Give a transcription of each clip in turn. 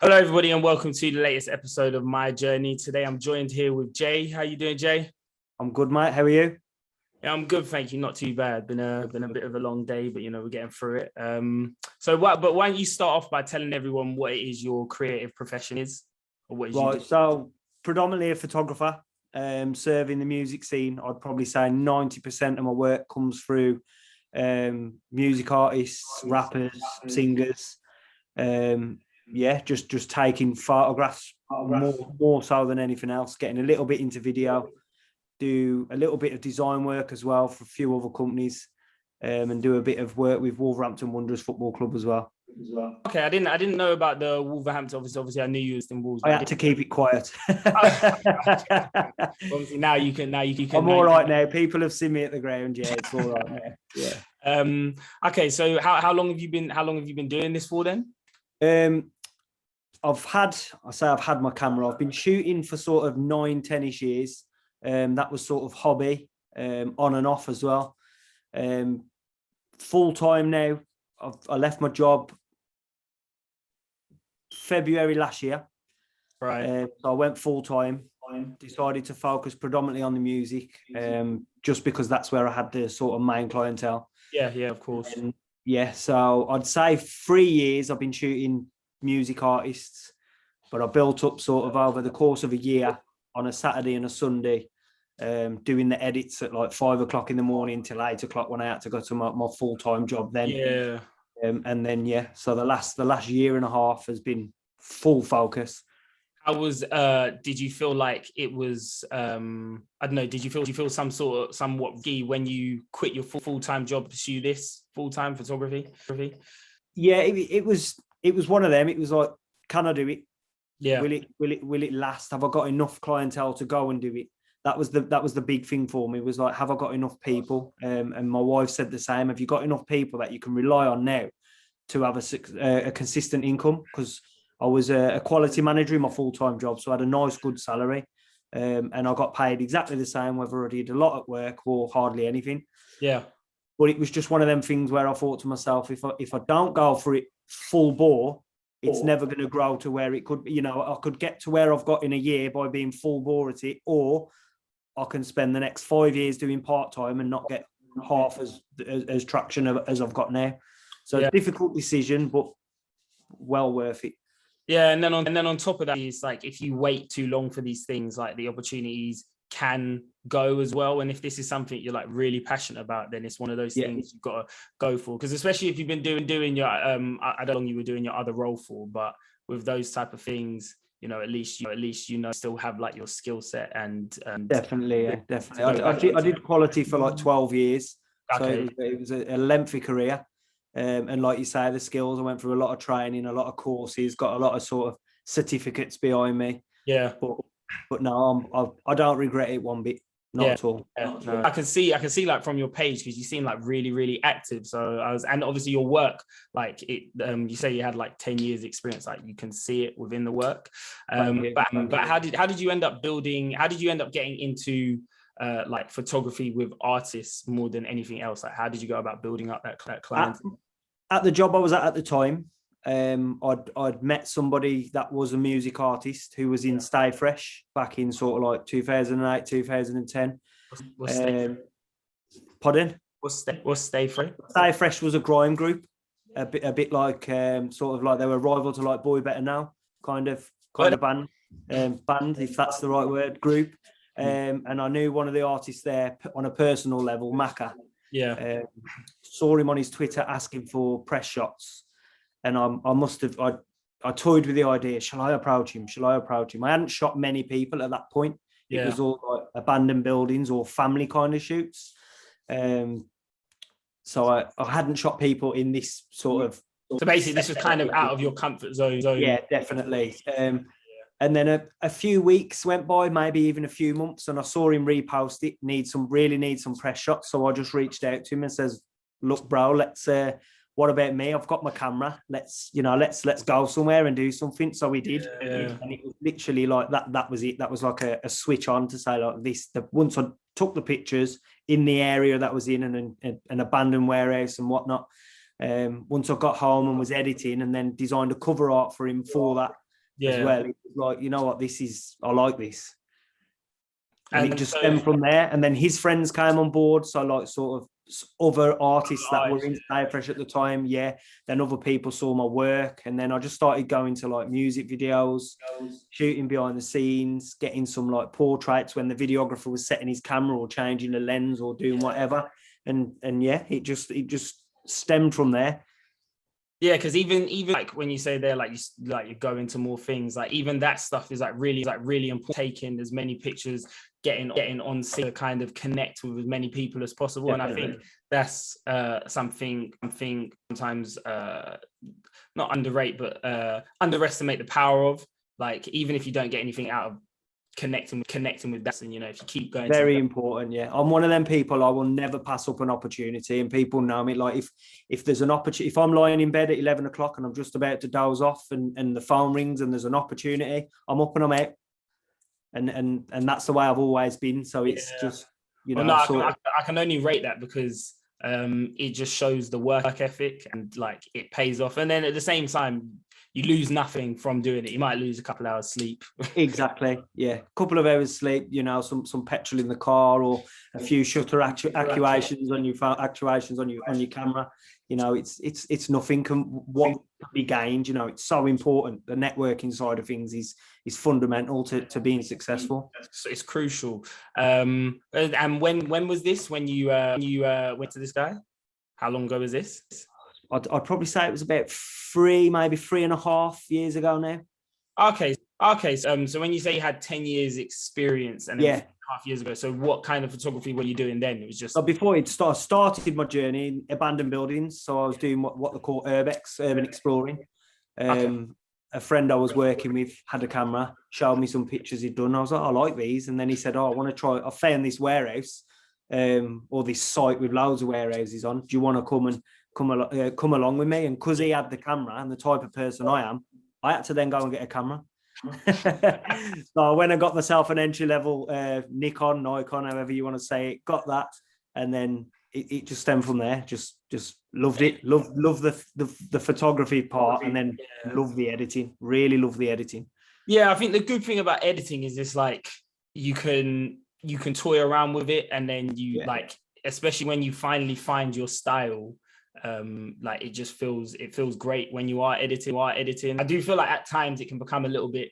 Hello, everybody, and welcome to the latest episode of My Journey. Today, I'm joined here with Jay. How you doing, Jay? I'm good, mate. How are you? Yeah, I'm good, thank you. Not too bad. Been a bit of a long day, but we're getting through it. But why don't you start off by telling everyone what it is your creative profession is, or what is you do? So predominantly a photographer, serving the music scene. I'd probably say 90% of my work comes through music artists, rappers, singers. Just taking photographs more so than anything else. Getting a little bit into video, do a little bit of design work as well for a few other companies, and do a bit of work with Wolverhampton Wanderers Football Club as well. Okay, I didn't know about the Wolverhampton. Obviously, I knew you was in Wolves. I had to keep it quiet. Obviously, now you can. I'm all right now. People have seen me at the ground. Yeah, it's all right now. Yeah. Okay, so how long have you been doing this for then? I've had my camera. I've been shooting for sort of 9-10ish years. That was sort of hobby, on and off as well. Full time now. I left my job February last year. Right. So I went full time. Decided to focus predominantly on the music, just because that's where I had the sort of main clientele. Yeah, of course. So I'd say 3 years I've been shooting music artists, but I built up sort of over the course of a year on a Saturday and a Sunday, doing the edits at like 5 o'clock in the morning till 8 o'clock when I had to go to my full-time job then. Yeah. So the last year and a half has been full focus. Did you feel like it was, I don't know, did you feel somewhat gee when you quit your full-time job to pursue this full-time photography? Yeah, it was one of them. It was like, can I do it? Yeah. Will it last? Have I got enough clientele to go and do it? That was the big thing for me, was like, have I got enough people? And my wife said the same. Have you got enough people that you can rely on now to have a consistent income? Because I was a quality manager in my full-time job, so I had a nice, good salary. And I got paid exactly the same, whether I did a lot at work or hardly anything. Yeah. But it was just one of them things where I thought to myself, if I don't go for it full bore, it's never going to grow to where it could be. I could get to where I've got in a year by being full bore at it, or I can spend the next 5 years doing part-time and not get half as traction as I've got now. So It's a difficult decision, but well worth it. Yeah, and then on top of that, it's like, if you wait too long for these things, like, the opportunities can go as well. And if this is something you're like really passionate about, then it's one of those things you've got to go for. Because especially if you've been doing your I don't know how long you were doing your other role for, but with those type of things, at least still have like your skill set and definitely. I did quality for like 12 years. Okay. So it was a lengthy career. And like you say, the skills, I went through a lot of training, a lot of courses, got a lot of sort of certificates behind me. Yeah. But no, I don't regret it one bit. Not at all. Yeah, no. I can see like from your page, because you seem like really, really active. So and obviously your work, like it, you say you had like 10 years experience, like you can see it within the work. But how did you end up getting into like photography with artists more than anything else? Like, how did you go about building up that client? At the job I was at the time, I'd met somebody that was a music artist who was in Stay Fresh back in sort of like 2008, 2010. Pardon? What's Stay Fresh? Stay Fresh was a grime group, a bit like sort of like they were rival to like Boy Better Now kind of band, if that's the right word, group. And I knew one of the artists there on a personal level, Maka. Yeah. Saw him on his Twitter asking for press shots. And I toyed with the idea, shall I approach him? I hadn't shot many people at that point. It was all like abandoned buildings or family kind of shoots. So I hadn't shot people in this sort of... So basically this was kind of out of your comfort zone. Yeah, definitely. And then a few weeks went by, maybe even a few months, and I saw him repost it, really need some press shots. So I just reached out to him and says, look, bro, let's... what about me? I've got my camera. Let's go somewhere and do something. So we did. Yeah. And it was literally like that. That was it. That was like a switch on to say like this. Once I took the pictures in the area that was in an abandoned warehouse and whatnot. Once I got home and was editing and then designed a cover art for him for that, as Yeah. well. It was like, you know what, I like this. And it just so, stemmed from there. And then his friends came on board. So like sort of other artists that were in Stay Fresh at the time. Yeah. Then other people saw my work. And then I just started going to like music videos, shooting behind the scenes, getting some like portraits when the videographer was setting his camera or changing the lens or doing whatever. And yeah, it just stemmed from there. Yeah, because even like when you say there, like you go into more things, like even that stuff is like really important. Taking as many pictures, getting on scene to kind of connect with as many people as possible. Definitely. And I think that's something sometimes not underrate, but underestimate the power of. Like even if you don't get anything out of connecting with that, and you know, if you keep going, very important. Yeah, I'm one of them people. I will never pass up an opportunity, and people know me. Like if there's an opportunity, if I'm lying in bed at 11 o'clock and I'm just about to doze off, and the phone rings and there's an opportunity, I'm up and I'm out. And that's the way I've always been. So it's just, you know, I can only rate that because it just shows the work ethic and like it pays off. And then at the same time, you lose nothing from doing it. You might lose a couple hours sleep. Exactly. Yeah. A couple of hours sleep, you know, some petrol in the car or a few shutter actuations on your camera. You know, it's nothing. What can be gained, you know, it's so important. The networking side of things is fundamental to being successful. So it's crucial. And when was this? When you went to this guy? How long ago was this? I'd probably say it was about 3.5 years ago now. Okay. So when you say you had 10 years experience and 3.5 years ago, so what kind of photography were you doing then? It was just... So before it started my journey in abandoned buildings. So I was doing what they call urban exploring. A friend I was working with had a camera, showed me some pictures he'd done. I was like, I like these. And then he said, I want to try, I found this warehouse or this site with loads of warehouses on. Do you want to come along with me? And because he had the camera and the type of person I am, I had to then go and get a camera. So when I got myself an entry-level Nikon, however you want to say it, got that. And then it just stemmed from there. Just loved it. Loved the photography part, and then loved the editing. Really loved the editing. Yeah, I think the good thing about editing is it's like you can toy around with it, and then like, especially when you finally find your style, like it feels great when you are editing. I do feel like at times it can become a little bit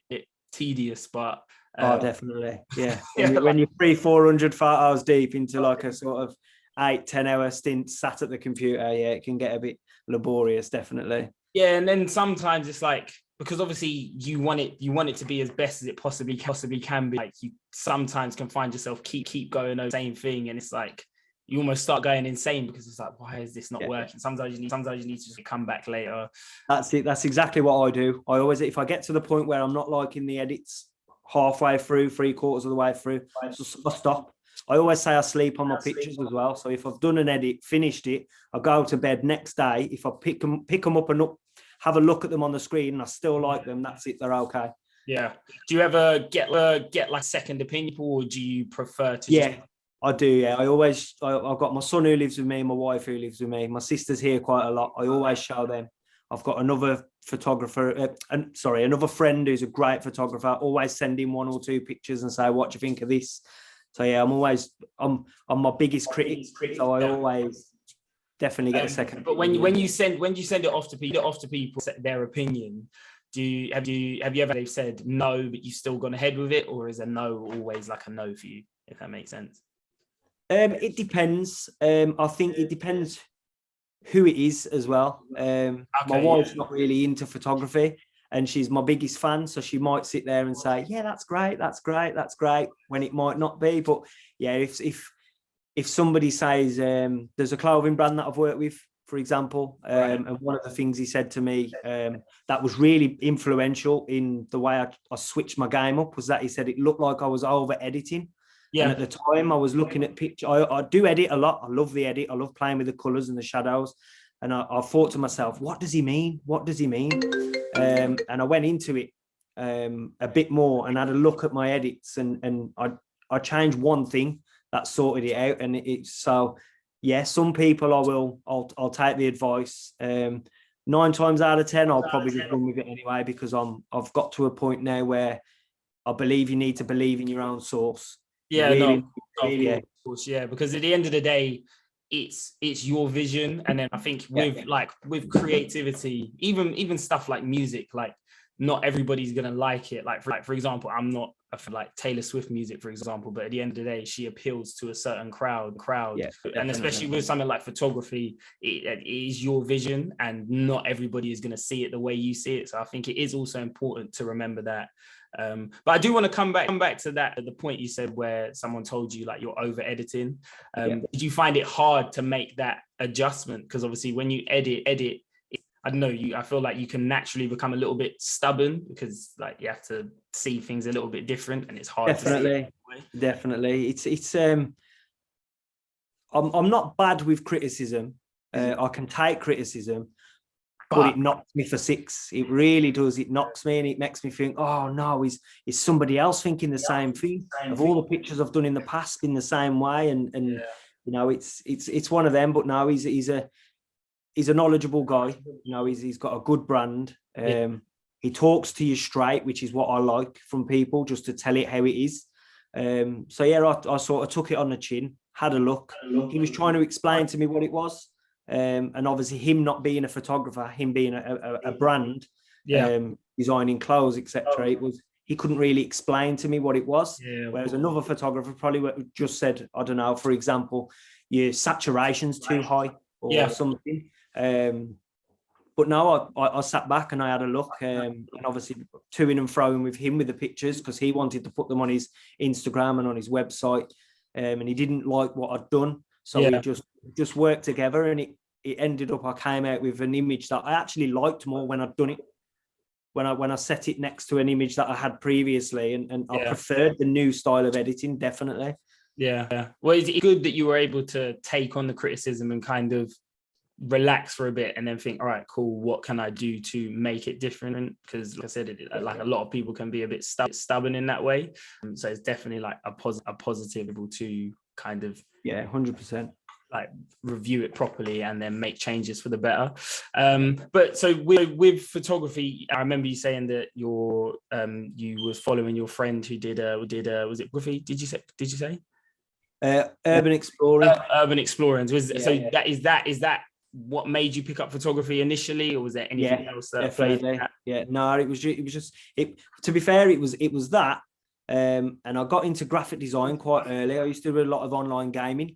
tedious, but definitely, yeah. When you're 300-400 photos deep into like a sort of 8-10 hour stint sat at the computer, it can get a bit laborious, definitely. Yeah, and then sometimes it's like, because obviously you want it to be as best as it possibly can be. Like you sometimes can find yourself keep going over the same thing, and it's like you almost start going insane because it's like, why is this not working? Sometimes you need to just come back later. That's it. That's exactly what I do. I always, if I get to the point where I'm not liking the edits halfway through, 3/4 of the way through, I stop. I always say I sleep on my pictures as well. So if I've done an edit, finished it, I go to bed next day. If I pick them up and have a look at them on the screen and I still like them, that's it. They're okay. Yeah. Do you ever get like second opinion, or do you prefer to? Yeah, I do. Yeah, I've got my son who lives with me, my wife who lives with me. My sister's here quite a lot. I always show them. I've got another photographer, another friend who's a great photographer. Always send him 1 or 2 pictures and say, what do you think of this? So yeah, I'm my biggest critic. So I always definitely get a second. But when you send it off to people, their opinion, have you ever said no, but you've still gone ahead with it, or is a no always like a no for you, if that makes sense? It depends. I think it depends who it is as well. My wife's not really into photography, and she's my biggest fan, so she might sit there and say, yeah, that's great, when it might not be. But yeah, if somebody says, there's a clothing brand that I've worked with, for example, and one of the things he said to me that was really influential in the way I switched my game up was that he said it looked like I was over editing. Yeah. And at the time I was looking at pictures. I do edit a lot. I love the edit. I love playing with the colors and the shadows. And I thought to myself, what does he mean? And I went into it a bit more and had a look at my edits, and I changed one thing that sorted it out. And it's so, yeah, some people I'll take the advice. 9 times out of 10, I'll probably just run with it anyway, because I've got to a point now where I believe you need to believe in your own source. Yeah, really, of course, yeah. Because at the end of the day, it's your vision, and then I think with creativity, even stuff like music, like not everybody's gonna like it. Like for example, I'm not like Taylor Swift music, for example, but at the end of the day, she appeals to a certain crowd, and especially with something like photography, it is your vision, and not everybody is gonna see it the way you see it. So I think it is also important to remember that. But I do want to come back to that, the point you said where someone told you like you're over editing. Did you find it hard to make that adjustment? Because obviously when you edit, I don't know, I feel like you can naturally become a little bit stubborn, because like you have to see things a little bit different, and it's hard. Definitely. It's I'm not bad with criticism. I can take criticism, but it knocks me for 6. It really does. It knocks me, and it makes me think, oh no, is somebody else thinking the same thing? Have all the pictures I've done in the past been the same way? And you know, it's one of them. But no, he's a knowledgeable guy. You know, he's got a good brand. He talks to you straight, which is what I like from people, just to tell it how it is. So yeah, I sort of took it on the chin, had a look. He was trying to explain to me what it was. And obviously him not being a photographer, him being a brand, designing clothes, etc. He couldn't really explain to me what it was. Whereas another photographer probably just said, I don't know, for example, your saturation's too high or something. But no, I sat back and I had a look, and obviously toing and froing with him with the pictures, because he wanted to put them on his Instagram and on his website, and he didn't like what I'd done. So we just worked together, and it ended up, I came out with an image that I actually liked more when I'd done it. When I set it next to an image that I had previously, and I preferred the new style of editing, definitely. Yeah. Well, it's good that you were able to take on the criticism and kind of relax for a bit, and then think, all right, cool, what can I do to make it different? Because like I said, like a lot of people can be a bit stubborn in that way. So it's definitely like a positive to kind of 100% like review it properly and then make changes for the better. But so with photography, I remember you saying that you was following your friend who did was it Buffy? Did you say urban exploring? Urban exploring. Is that what made you pick up photography initially, or was there anything else that definitely played? No, it was just to be fair, it was that, and I got into graphic design quite early. I used to do a lot of online gaming,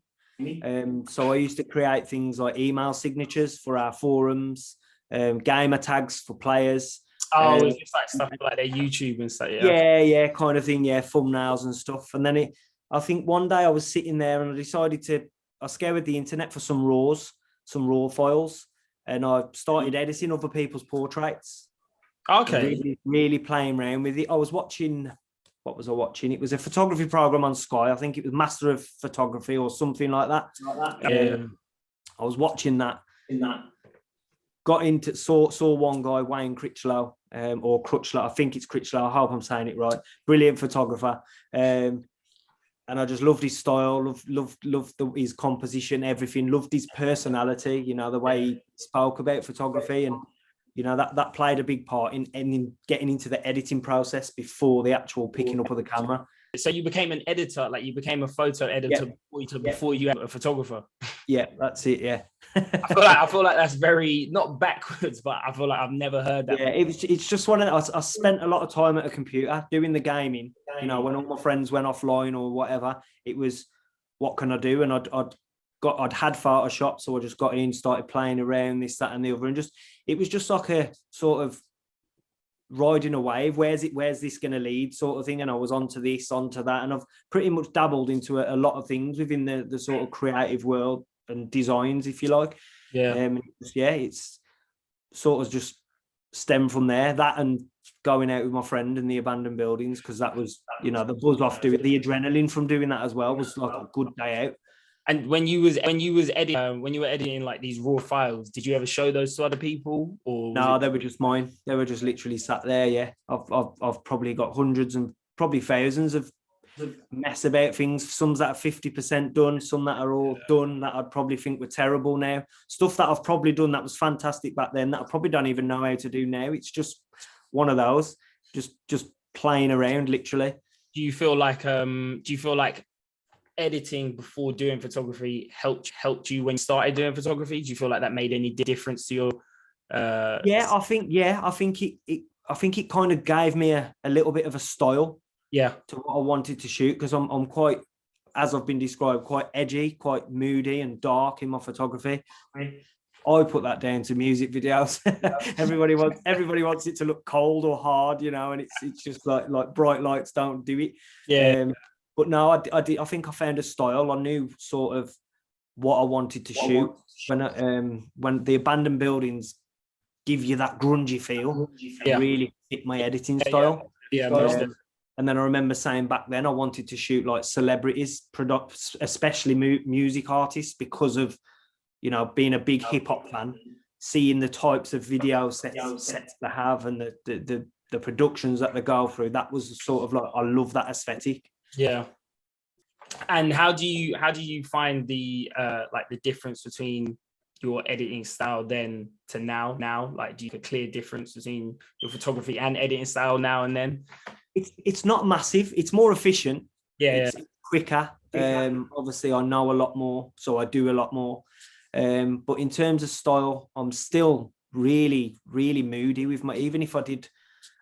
so I used to create things like email signatures for our forums, gamer tags for players. It's just like stuff like their YouTube and stuff. Yeah, kind of thing. Yeah, thumbnails and stuff. And then I think one day I was sitting there and I decided I scoured the internet for some raw files, and I started editing other people's portraits. Okay. Really playing around with it. I was watching, what was I watching? It was a photography program on Sky. I think it was Master of Photography or something like that. I was watching that. Got into, saw one guy, Wayne Critchlow, or Crutchlow. I think it's Critchlow. I hope I'm saying it right. Brilliant photographer. And I just loved his style, loved his composition, everything. Loved his personality, you know, the way he spoke about photography, and you know that played a big part in getting into the editing process before the actual picking up of the camera. So you became an editor, like you became a photo editor before you were a photographer. Yeah, that's it. Yeah. I feel like that's very not backwards, but I feel like I've never heard that. Yeah, it's just one of I spent a lot of time at a computer doing the gaming. You know, when all my friends went offline or whatever, it was, what can I do? And I'd had Photoshop, so I just got in, started playing around, this, that, and the other, and it was just like a sort of riding a wave. Where's this going to lead, sort of thing. And I was onto this, onto that, and I've pretty much dabbled into a lot of things within the sort of creative world and designs, if you like. It's sort of just stemmed from there, that and going out with my friend in the abandoned buildings, because that was, you know, the buzz off doing the adrenaline from doing that as well was like a good day out. And when you were editing like these raw files, did you ever show those to other people, or no? They were just mine. They were just literally sat there. Yeah, I've probably got hundreds and probably thousands of mess about things. Some that are 50% done, some that are all done that I'd probably think were terrible now. Stuff that I've probably done that was fantastic back then that I probably don't even know how to do now. It's just one of those, just playing around, literally. Do you feel like editing before doing photography helped you when you started doing photography? Do you feel like that made any difference to your I think it kind of gave me a little bit of a style to what I wanted to shoot, because I'm quite, as I've been described, quite edgy, quite moody and dark in my photography. I put that down to music videos. everybody wants it to look cold or hard, and it's just like bright lights don't do it. But no, I think I found a style. I knew sort of what I wanted to shoot. When the abandoned buildings give you that grungy feel, really fit my editing style. And then I remember saying back then I wanted to shoot like celebrities, especially music artists, because of, being a big hip hop fan, seeing the types of video sets they have and the productions that they go through. That was sort of like, I love that aesthetic. Yeah. And how do you find the the difference between your editing style then to now? Like, do you have a clear difference between your photography and editing style now and then? It's not massive. It's more efficient. It's quicker. Obviously, I know a lot more, so I do a lot more. But in terms of style, I'm still really, really moody with even if I did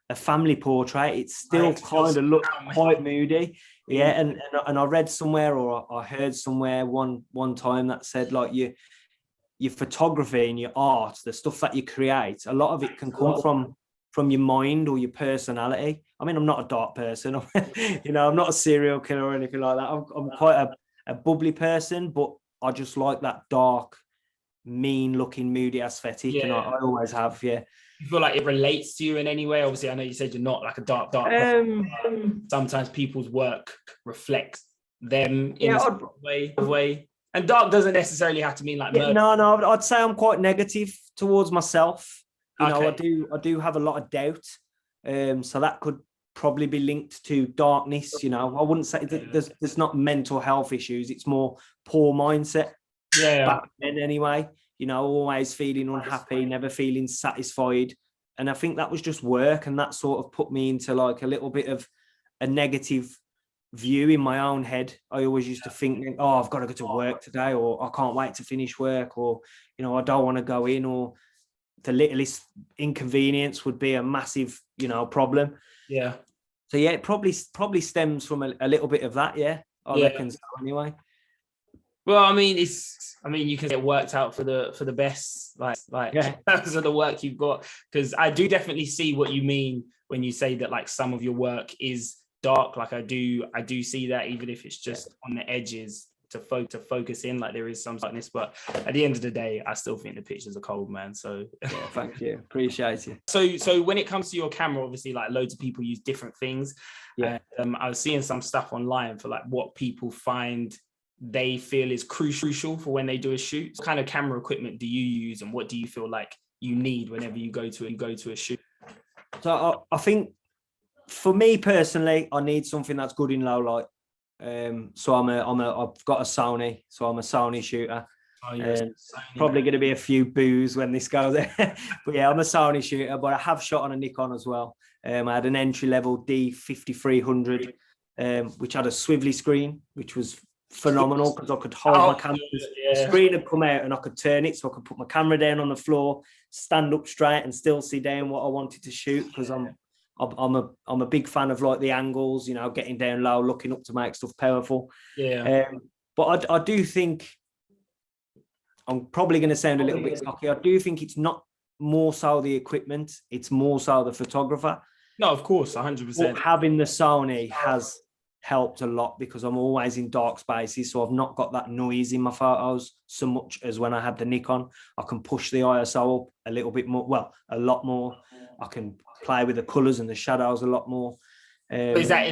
a family portrait, it still kind of looked quite moody. And I read somewhere, or I heard somewhere one time that said, like, your photography and your art, the stuff that you create, a lot of it can come from your mind or your personality. I mean, I'm not a dark person, I'm not a serial killer or anything like that. I'm quite a bubbly person, but I just like that dark, mean-looking, moody aesthetic, and I always have. You feel like it relates to you in any way? Obviously, I know you said you're not like a dark. Sometimes people's work reflects them in a way. And dark doesn't necessarily have to mean like murder. No. I'd say I'm quite negative towards myself. I do have a lot of doubt. So that could probably be linked to darkness. I wouldn't say there's not mental health issues. It's more poor mindset. Back then anyway, always feeling unhappy, never feeling satisfied. And I think that was just work, and that sort of put me into like a little bit of a negative view in my own head. I always used to think, oh, I've got to go to work today, or I can't wait to finish work, or I don't want to go in, or the littlest inconvenience would be a massive problem. So it probably stems from a little bit of that. I reckon so anyway. Well, I mean, you can get worked out for the best, because of the work you've got. Because I do definitely see what you mean when you say that, like, some of your work is dark. Like, I do see that, even if it's just on the edges to focus in, like there is some darkness. But at the end of the day, I still think the pictures are cold, man. So thank you, appreciate you. So when it comes to your camera, obviously, like, loads of people use different things. I was seeing some stuff online for like what people find they feel is crucial for when they do a shoot. What kind of camera equipment do you use, and what do you feel like you need whenever you go to a shoot? So I think for me personally, I need something that's good in low light. So I've got a Sony, so I'm a Sony shooter. Probably going to be a few boos when this goes. But I'm a Sony shooter, but I have shot on a Nikon as well. I had an entry level D5300, which had a swivelly screen, which was phenomenal because I could hold my camera. The screen had come out and I could turn it, so I could put my camera down on the floor, stand up straight, and still see down what I wanted to shoot, because I'm a big fan of like the angles, getting down low, looking up to make stuff powerful. But I do think, I'm probably going to sound a little bit cocky, I do think it's not more so the equipment, it's more so the photographer. No, of course, 100%. But having the Sony has helped a lot, because I'm always in dark spaces, so I've not got that noise in my photos so much as when I had the Nikon. I can push the ISO up a little bit more, a lot more. I can play with the colors and the shadows a lot more. Is that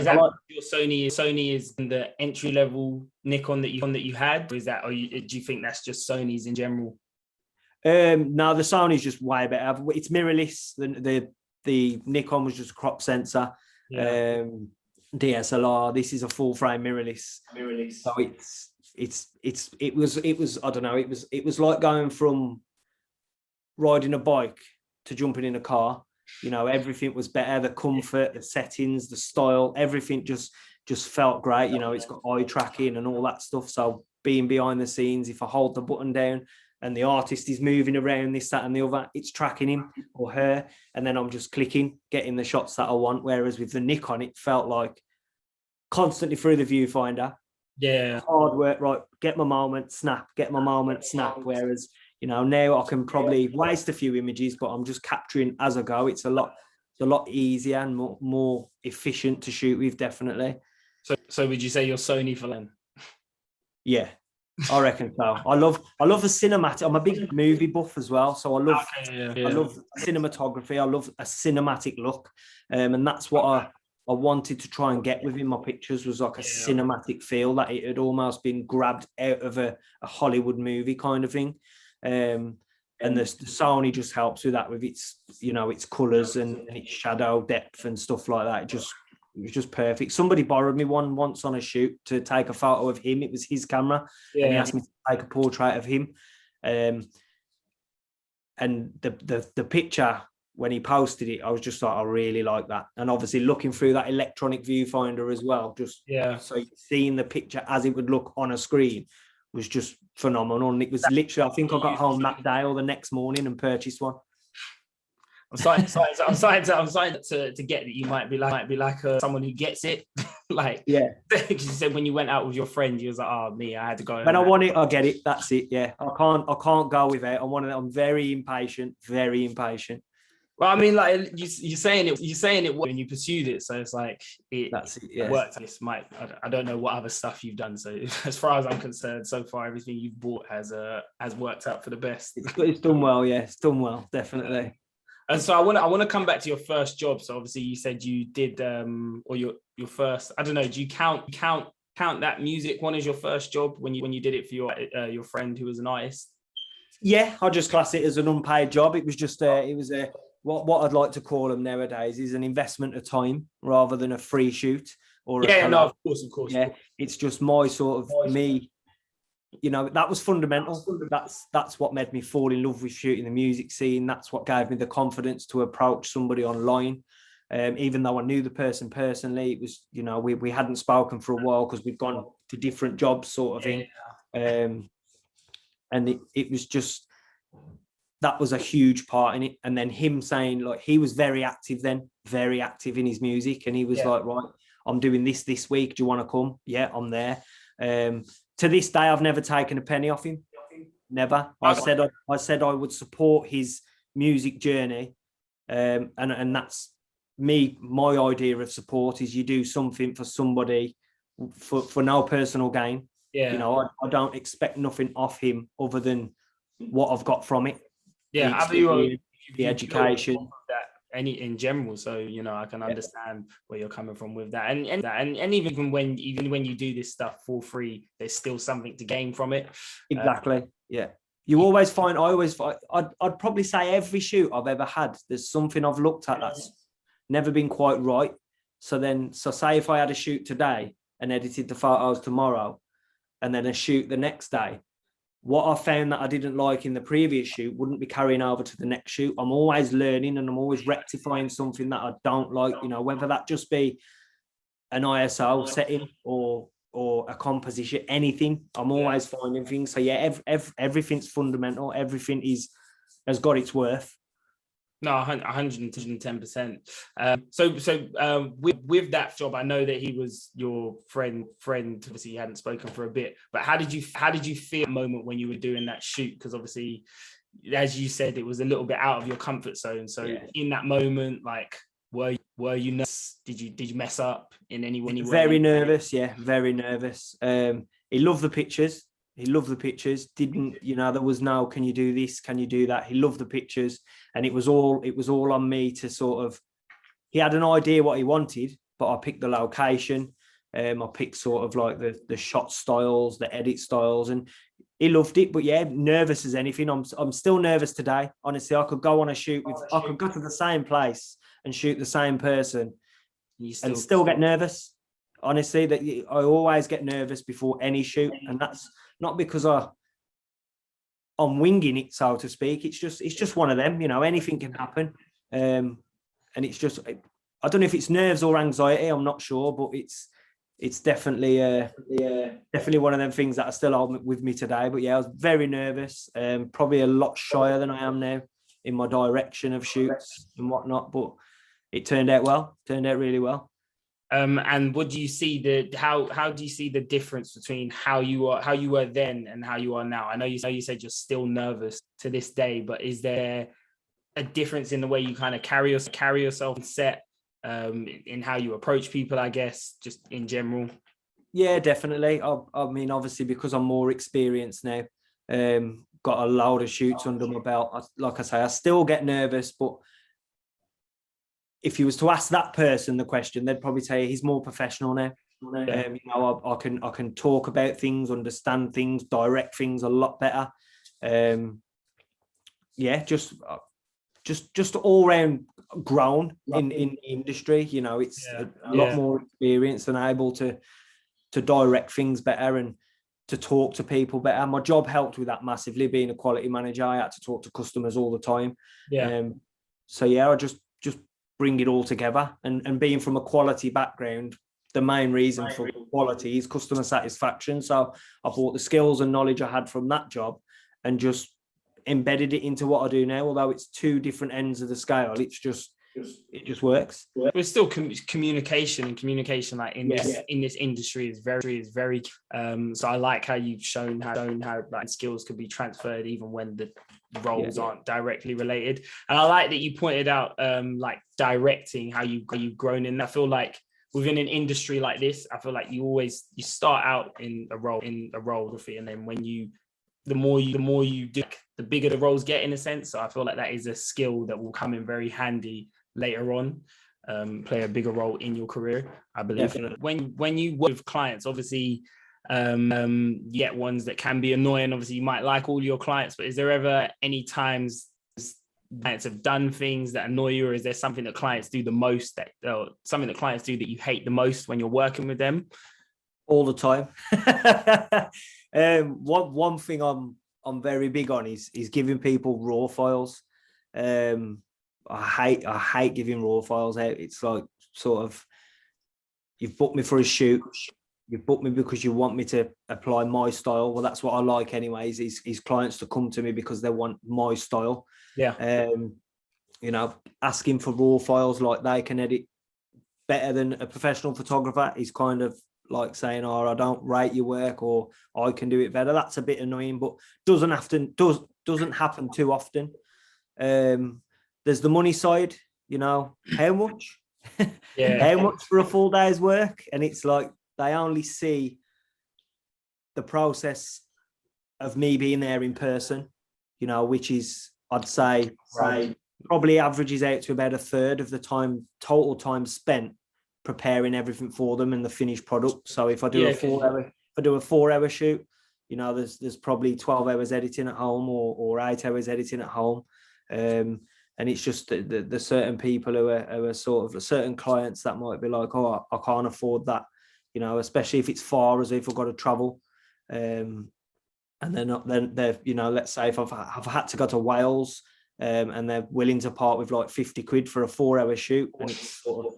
your Sony is the entry level Nikon that you had, or is that, or do you think that's just Sony's in general? No, the Sony's just way better. It's mirrorless. The Nikon was just a crop sensor. DSLR. This is a full frame mirrorless. So it was I don't know. It was like going from riding a bike to jumping in a car. You know, everything was better. The comfort, the settings, the style, everything just felt great. You know, it's got eye tracking and all that stuff. So being behind the scenes, if I hold the button down and the artist is moving around this, that, and the other, it's tracking him or her, and then I'm just clicking, getting the shots that I want. Whereas with the Nikon, it felt like constantly through the viewfinder. Yeah. Hard work, right? Get my moment, snap. Get my moment, snap. Whereas, you know, now I can probably waste a few images, but I'm just capturing as I go. It's a lot easier and more efficient to shoot with, definitely. So would you say you're Sony for then? Yeah, I reckon so. I love the cinematic. I'm a big movie buff as well, so I love cinematography. I love a cinematic look, and that's what I wanted to try and get within my pictures, was like a cinematic feel, that it had almost been grabbed out of a Hollywood movie kind of thing. And the Sony just helps with that, with its, you know, its colors and its shadow depth and stuff like that. It was just perfect. Somebody borrowed me one once on a shoot to take a photo of him. It was his camera, and he asked me to take a portrait of him. And the picture, when he posted it, I was just like, I really like that. And obviously looking through that electronic viewfinder as well, just so seeing the picture as it would look on a screen was just phenomenal. And it was literally, I think I got home that day or the next morning and purchased one. I'm starting to get that you might be like someone who gets it. Like, because you said when you went out with your friend, you was like, oh, me, I had to go. When I want it, I get it. That's it. Yeah, I can't go without. I'm very impatient. Very impatient. Well, I mean, like you're saying it when you pursued it, so it's like it worked. This might, I don't know what other stuff you've done. So as far as I'm concerned, so far everything you've bought has worked out for the best. It's done well, yeah. It's done well, definitely. And so I want to come back to your first job. So obviously you said you did or your first. I don't know. Do you count that music one as your first job when you did it for your friend who was an artist? Yeah, I just class it as an unpaid job. It was just what I'd like to call them nowadays is an investment of time rather than a free shoot or of course. Yeah, it's just my sort of me. You know, that was fundamental. That's what made me fall in love with shooting the music scene. That's what gave me the confidence to approach somebody online. Even though I knew the person personally, it was, you know, we hadn't spoken for a while because we'd gone to different jobs sort of thing. And it was just, that was a huge part in it. And then him saying, like, he was very active in his music. And he was like, right, I'm doing this week. Do you want to come? Yeah, I'm there. To this day, I've never taken a penny off him. Never. I said I would support his music journey. And that's me. My idea of support is you do something for somebody for no personal gain. Yeah. You know, I don't expect nothing off him other than what I've got from it. Yeah, the education. Any in general, so you know I can understand where you're coming from with that, and even when you do this stuff for free, there's still something to gain from it. Exactly. You always find. I'd probably say every shoot I've ever had, there's something I've looked at that's never been quite right. So say if I had a shoot today and edited the photos tomorrow, and then a shoot the next day, what I found that I didn't like in the previous shoot wouldn't be carrying over to the next shoot. I'm always learning and I'm always rectifying something that I don't like, you know, whether that just be an ISO setting or a composition, anything. I'm always finding things. So yeah, everything's fundamental. Everything has got its worth. No, 110%. So with that job, I know that he was your friend. Obviously, you hadn't spoken for a bit. But how did you feel at the moment when you were doing that shoot? Because obviously, as you said, it was a little bit out of your comfort zone. So in that moment, like, were you nervous? Did you mess up in any way? Very nervous. Yeah, very nervous. He loved the pictures. Didn't, you know, there was no, can you do this? Can you do that? He loved the pictures, and it was all on me to sort of, he had an idea what he wanted, but I picked the location. I picked sort of like the shot styles, the edit styles, and he loved it. But yeah, nervous as anything. I'm still nervous today. Honestly, I could go on a shoot I could go to the same place and shoot the same person and still get nervous. honestly, that I always get nervous before any shoot, and that's not because I'm winging it, so to speak. It's just one of them, anything can happen. And it's just, I don't know if it's nerves or anxiety, I'm not sure, but it's definitely definitely one of them things that are still on with me today. But yeah, I was very nervous, probably a lot shyer than I am now in my direction of shoots and whatnot, but it turned out really well. And what do you see how do you see the difference between how you were then and how you are now? I know you said you're still nervous to this day, but is there a difference in the way you kind of carry yourself and set, in how you approach people, I guess, just in general? Yeah, definitely. I mean, obviously, because I'm more experienced now, got a load of shoots under my belt. Like I say, I still get nervous, but if you was to ask that person the question, they'd probably say he's more professional now. Yeah. I can talk about things, understand things, direct things a lot better. Yeah, just all round grown in the industry. It's a lot more experience and able to direct things better and to talk to people better. My job helped with that massively. Being a quality manager, I had to talk to customers all the time. Yeah. So yeah, I just bring it all together, and being from a quality background, the main reason for quality is customer satisfaction. So I brought the skills and knowledge I had from that job and just embedded it into what I do now. Although it's two different ends of the scale, it just works. But still communication like in this industry is very so I like how you've shown how like skills could be transferred even when the roles aren't directly related. And I like that you pointed out like directing, how you've grown in. I feel like within an industry like this, I feel like you start out in a role and then when the more you do, the bigger the roles get, in a sense. So I feel like that is a skill that will come in very handy later on, play a bigger role in your career, I believe. Definitely. When you work with clients, obviously you get ones that can be annoying. Obviously you might like all your clients, but is there ever any times clients have done things that annoy you, or is there something that clients do the most that you hate the most when you're working with them? All the time. One thing I'm very big on is giving people raw files. I hate giving raw files out. It's like sort of, you've booked me for a shoot. You've booked me because you want me to apply my style. Well, that's what I like anyways, is clients to come to me because they want my style. Yeah. Asking for raw files like they can edit better than a professional photographer is kind of like saying, "Oh, I don't rate your work," or "I can do it better." That's a bit annoying, but doesn't happen too often. There's the money side, how much? How much for a full day's work? And it's like they only see the process of me being there in person, which is, I'd say probably averages out to about a third of the total time spent preparing everything for them and the finished product. So if I do a 4-hour shoot, there's probably 12 hours editing at home or 8 hours editing at home. And it's just the certain people who are sort of certain clients that might be like, "Oh, I can't afford that," especially if it's far, as if I've got to travel. And then they're, let's say if I've had to go to Wales, and they're willing to part with like 50 quid for a 4-hour shoot, and it's sort of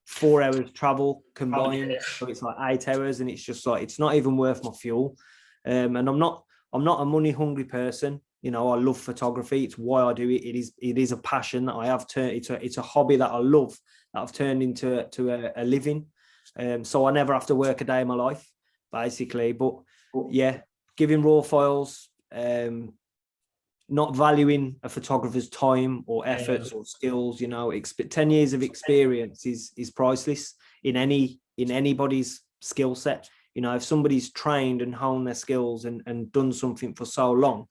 4 hours travel combined, so it's like 8 hours, and it's just like, it's not even worth my fuel. And I'm not a money hungry person. I love photography. It's why I do it. It is a passion that I have turned. It's a hobby that I love, that I've turned into a living. So I never have to work a day in my life, basically. But yeah, giving raw files, not valuing a photographer's time or efforts or skills. 10 years of experience is priceless in anybody's skill set. If somebody's trained and honed their skills and done something for so long,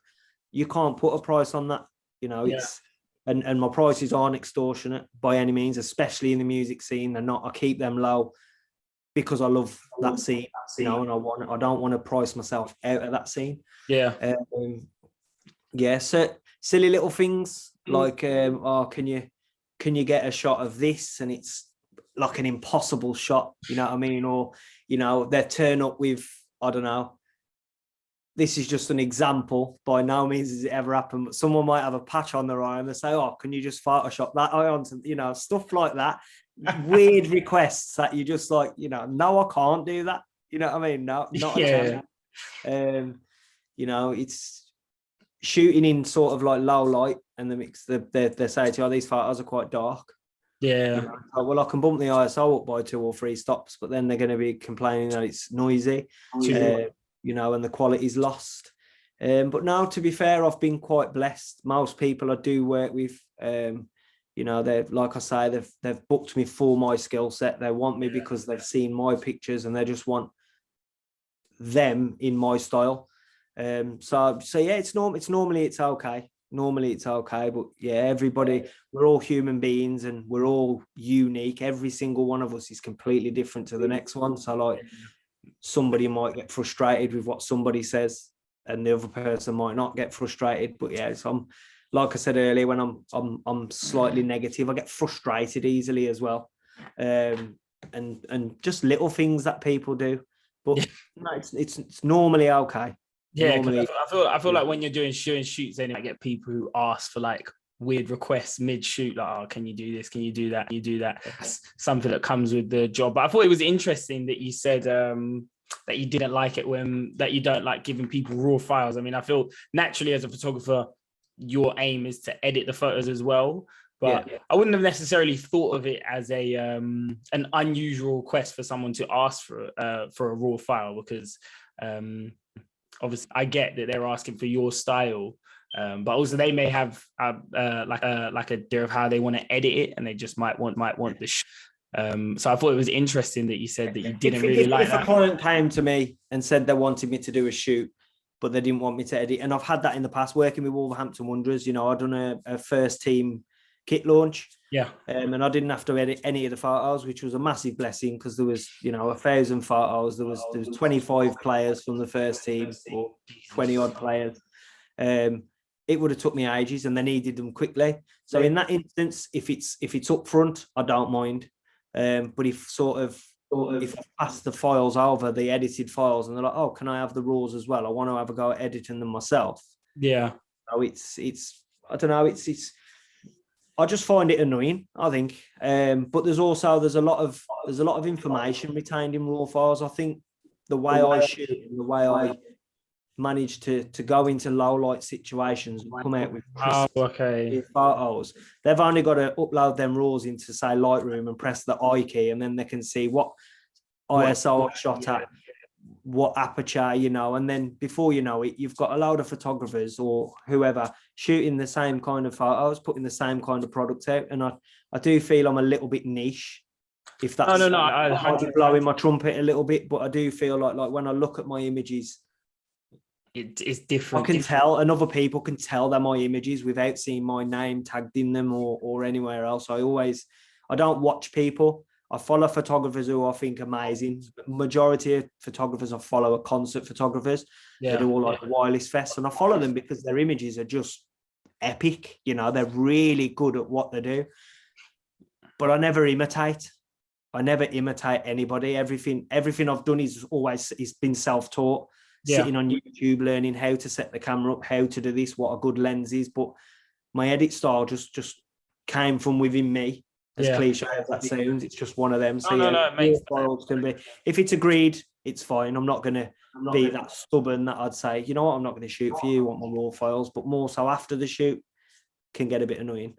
you can't put a price on that. And my prices aren't extortionate by any means, especially in the music scene. They're not. I keep them low because I love that scene, and I don't want to price myself out of that scene. So silly little things like, "Oh, can you get a shot of this?" And it's like an impossible shot, you know what I mean? Or, you know, they turn up with, I don't know, this is just an example. By no means has it ever happened, but someone might have a patch on their eye and they say, oh, can you just Photoshop that eye onto, you know, stuff like that. Weird requests that you just like, you know, no, I can't do that. You know what I mean? No, not a chance. You know, it's shooting in sort of like low light, and they say to you, oh, these photos are quite dark. Yeah. You know, like, well, I can bump the ISO up by 2 or 3 stops, but then they're going to be complaining that it's noisy. You know, and the quality's lost. But now, to be fair, I've been quite blessed. Most people I do work with, you know, they've, like I say, they've booked me for my skill set. They want me because they've seen my pictures and they just want them in my style. So yeah, it's normally it's okay. Normally it's okay, but yeah, everybody, we're all human beings and we're all unique. Every single one of us is completely different to the next one. So like, somebody might get frustrated with what somebody says and the other person might not get frustrated. But yeah, so I'm, like I said earlier, when I'm slightly negative, I get frustrated easily as well. And just little things that people do. But no, it's normally okay. Yeah, normally, I feel like when you're doing shoots, then I get people who ask for like weird requests mid shoot, like, oh, can you do this? Can you do that? Can you do that? That's something that comes with the job. But I thought it was interesting that you said that you didn't like it that you don't like giving people raw files. I mean, I feel naturally as a photographer, your aim is to edit the photos as well. But I wouldn't have necessarily thought of it as an unusual request for someone to ask for a raw file, because obviously I get that they're asking for your style, but also they may have like a idea of how they want to edit it, and they just might want the so I thought it was interesting that you said that you didn't really like that. If a client came to me and said they wanted me to do a shoot, but they didn't want me to edit, and I've had that in the past working with Wolverhampton Wanderers. You know, I've done a first team kit launch, and I didn't have to edit any of the photos, which was a massive blessing, because there was, you know, 1,000 photos. There was 25 players from the first team, or 20 odd players. It would have took me ages, and they needed them quickly. So in that instance, if it's up front, I don't mind. But if I pass the files over, the edited files, and they're like, oh, can I have the raws as well? I want to have a go at editing them myself. Yeah. So it's I don't know, it's I just find it annoying, I think. But there's a lot of information retained in raw files. I think the way I shoot and the way I manage to go into low light situations and come out with photos. They've only got to upload them raws into, say, Lightroom and press the I key, and then they can see what ISO I shot at, what aperture, you know, and then before you know it, you've got a load of photographers or whoever shooting the same kind of photos, putting the same kind of product out. And I do feel I'm a little bit niche. If that's I'm blowing my trumpet a little bit, but I do feel like when I look at my images, it's different. I can tell, and other people can tell they're my images without seeing my name tagged in them or anywhere else. I don't watch people. I follow photographers who I think are amazing. Majority of photographers I follow are concert photographers. They do all like wireless fests, and I follow them because their images are just epic. You know, they're really good at what they do. But I never imitate. I never imitate anybody. Everything I've done is been self-taught. Sitting on YouTube, learning how to set the camera up, how to do this, what a good lens is. But my edit style just came from within me. As cliche as that sounds, it's just one of them. So it makes files can be. If it's agreed, it's fine. I'm not going to be that stubborn that I'd say, you know what, I'm not going to shoot for you. I want my raw files. But more so after the shoot, can get a bit annoying.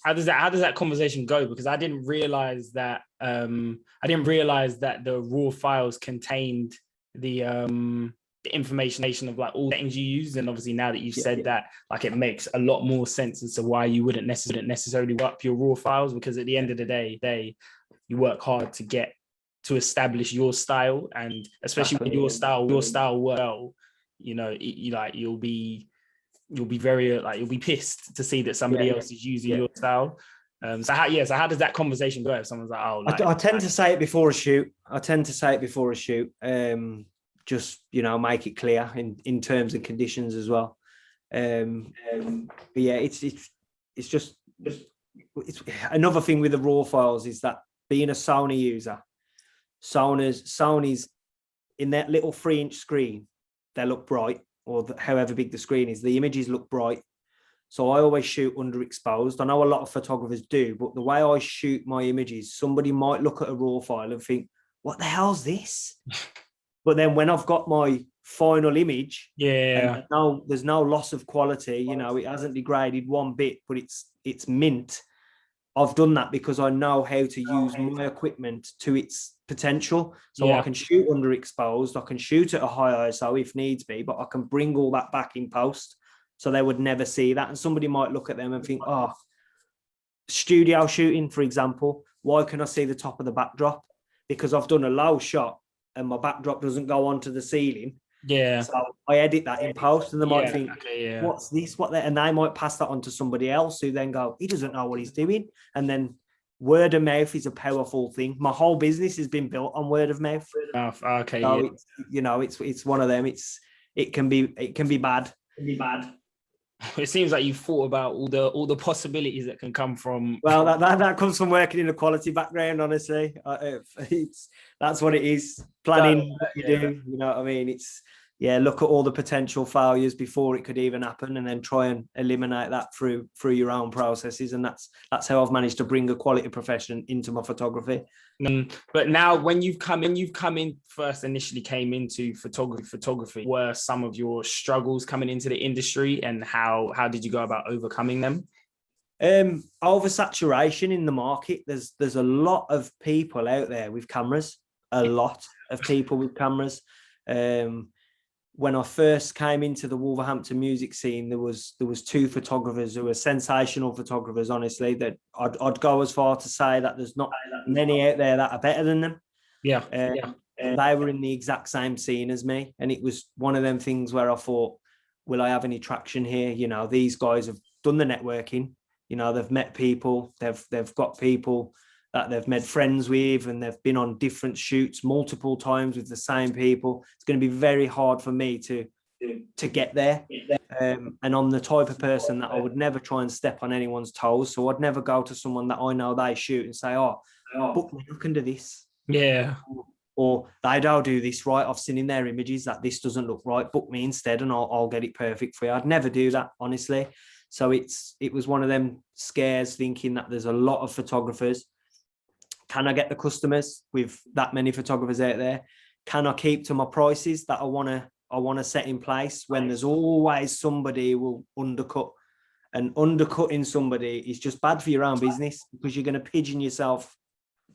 How does that conversation go? Because I didn't realize that the raw files contained the information of like all the things you use, and obviously now that you've said that, like, it makes a lot more sense as to why you wouldn't necessarily up your raw files, because at the end of the day you work hard to establish your style, and especially when your style well, you know, you'll be very you'll be pissed to see that somebody else is using your style. So how does that conversation go if someone's like, oh, I tend to say it before a shoot. Just, you know, make it clear in terms and conditions as well. But yeah, it's another thing with the raw files is that being a Sony user, Sony's in that little 3-inch screen, they look bright, or however big the screen is, the images look bright. So I always shoot underexposed. I know a lot of photographers do, but the way I shoot my images, somebody might look at a raw file and think, what the hell's this? But then when I've got my final image, and there's no loss of quality, you know, it hasn't degraded one bit, but it's mint. I've done that because I know how to use my equipment to its potential. So I can shoot underexposed, I can shoot at a high ISO if needs be, but I can bring all that back in post. So they would never see that. And somebody might look at them and think, oh, studio shooting, for example, why can I see the top of the backdrop? Because I've done a low shot and my backdrop doesn't go onto the ceiling. Yeah. So I edit that in post, and they might think, what's this? What that? And they might pass that on to somebody else who then go, he doesn't know what he's doing. And then word of mouth is a powerful thing. My whole business has been built on word of mouth. Okay. So it's, you know, it's one of them. It can be bad. It can be bad. It seems like you've thought about all the possibilities that can come from. Well, that comes from working in a quality background. Honestly, that's what it is. Planning what you do. You know what I mean? It's look at all the potential failures before it could even happen, and then try and eliminate that through your own processes. And that's how I've managed to bring a quality profession into my photography. But now, when you've come in first, initially came into photography, were some of your struggles coming into the industry, and how did you go about overcoming them? Oversaturation in the market. There's a lot of people out there with cameras. A lot of people with cameras. When I first came into the Wolverhampton music scene, there was 2 photographers who were sensational photographers, honestly, that I'd go as far to say that there's not many out there that are better than them. They were in the exact same scene as me, and it was one of them things where I thought, will I have any traction here? You know, these guys have done the networking, you know, they've met people, they've got people that they've made friends with, and they've been on different shoots multiple times with the same people. It's going to be very hard for me to get there. And I'm the type of person that I would never try and step on anyone's toes. So I'd never go to someone that I know they shoot and say, oh, book me, look into this. Yeah. Or they don't do this right. I've seen in their images that this doesn't look right. Book me instead and I'll get it perfect for you. I'd never do that, honestly. So it was one of them scares, thinking that there's a lot of photographers. Can I get the customers with that many photographers out there? Can I keep to my prices that I want to set in place, when there's always somebody who will undercut? And undercutting somebody is just bad for your own business, because you're going to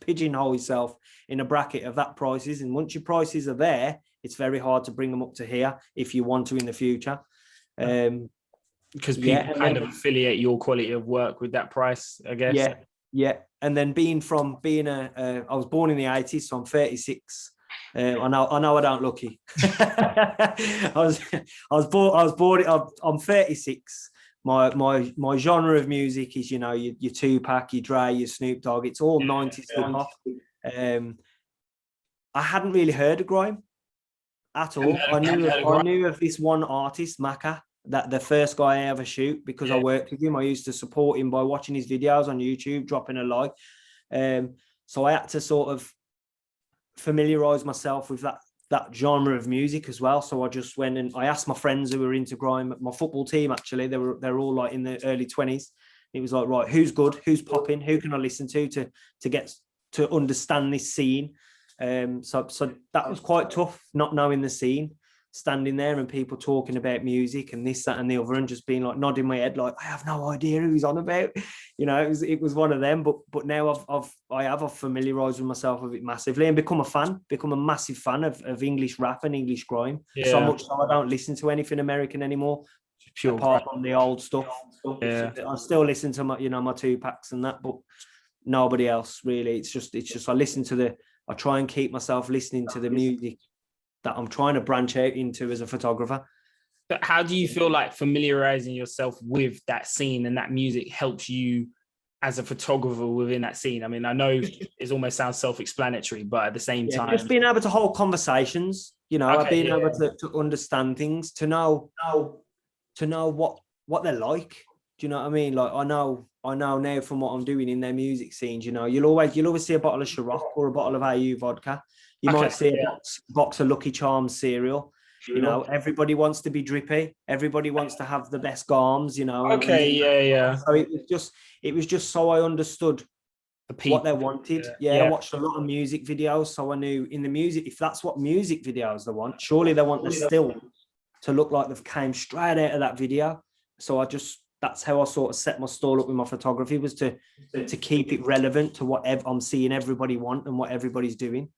pigeonhole yourself in a bracket of that prices. And once your prices are there, it's very hard to bring them up to here if you want to in the future. Because people kind of affiliate your quality of work with that price, I guess. Yeah. And then I was born in the 80s, so I'm 36. I know I don't lucky. I'm 36. My genre of music is, you know, your Tupac, your Dre, your Snoop Dogg. It's all 90s hip hop. I hadn't really heard of grime at all. I knew of this one artist, Macca, that the first guy I ever shoot, because I worked with him. I used to support him by watching his videos on YouTube, dropping a like. So I had to sort of familiarize myself with that genre of music as well. So I just went and I asked my friends who were into grime, my football team, actually, they're all like in the early 20s. It was like, right, who's good, who's popping, who can I listen to get to understand this scene? So that was quite tough, not knowing the scene, standing there and people talking about music and this, that, and the other, and just being like nodding my head like, I have no idea who he's on about. You know, it was one of them. But now I've familiarized with myself with it massively and become a massive fan of English rap and English grime. So much so I don't listen to anything American anymore, apart from the old stuff. I still listen to my Tupacs and that, but nobody else really. It's just I try and keep myself listening to the music that I'm trying to branch out into as a photographer. But how do you feel like familiarizing yourself with that scene and that music helps you as a photographer within that scene? I mean, I know it almost sounds self-explanatory, but at the same time, just being able to hold conversations, you know, being able to understand things, to know what they're like, Do you know what I mean? Like I know now from what I'm doing in their music scenes, you know, you'll always see a bottle of Ciroc or a bottle of AU vodka. You might see a box of Lucky Charms cereal. You know, everybody wants to be drippy. Everybody wants to have the best garms, you know. Yeah. So it was just so I understood what they wanted. I watched a lot of music videos, so I knew in the music, if that's what music videos they want, surely they want the still to look like they've came straight out of that video. So that's how I sort of set my stall up with my photography, was to keep it relevant to what I'm seeing everybody want and what everybody's doing.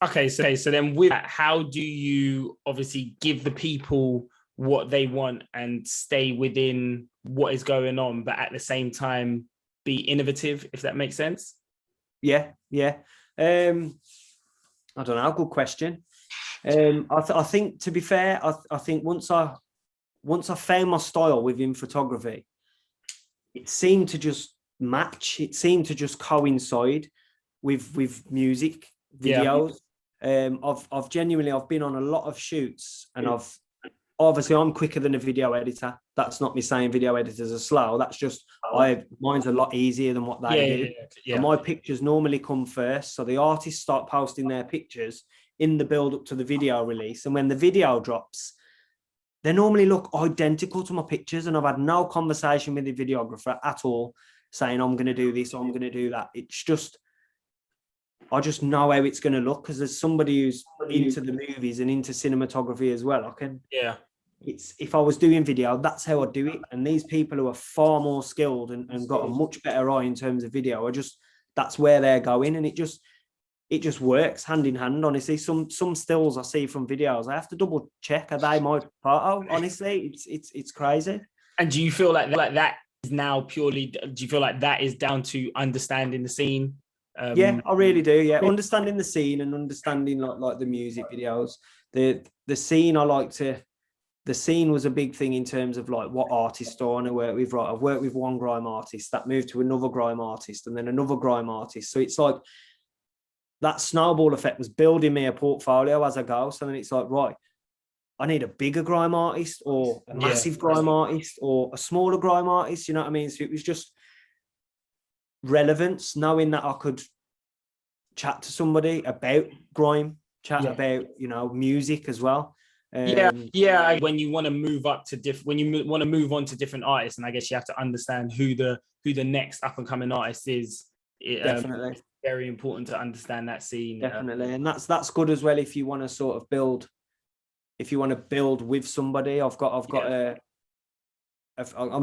Okay, so then with that, how do you obviously give the people what they want and stay within what is going on, but at the same time be innovative, if that makes sense? Yeah. I don't know. Good question. I think, to be fair, I think once I found my style within photography, it seemed to just match. It seemed to just coincide with music videos. I've genuinely been on a lot of shoots, and obviously I'm quicker than a video editor. That's not me saying video editors are slow. That's just mine's a lot easier than what they do. And my pictures normally come first, so the artists start posting their pictures in the build up to the video release, and when the video drops, they normally look identical to my pictures, and I've had no conversation with the videographer at all saying I'm going to do this or I'm going to do that. It's just, I just know how it's going to look, because there's somebody who's into the movies and into cinematography as well. If I was doing video, that's how I do it. And these people who are far more skilled and got a much better eye in terms of video, that's where they're going, and it just works hand in hand. Honestly, some stills I see from videos, I have to double check, are they my photo? Honestly, it's crazy. And do you feel like that is now purely? Do you feel like that is down to understanding the scene? Yeah, I really do. Yeah, understanding the scene and understanding like the music videos. The scene the scene was a big thing in terms of like what artists do I want to work with. Right, I've worked with one grime artist, that moved to another grime artist, and then another grime artist. So it's like that snowball effect was building me a portfolio as I go. So then it's like, right, I need a bigger grime artist or a massive grime artist or a smaller grime artist. You know what I mean? So it was just relevance, knowing that I could chat to somebody about grime, about, you know, music as well. When you want to move up to when you want to move on to different artists, and I guess you have to understand who the next up and coming artist is. Definitely. Very important to understand that scene. Definitely. And that's good as well if you want to sort of build with somebody. I'm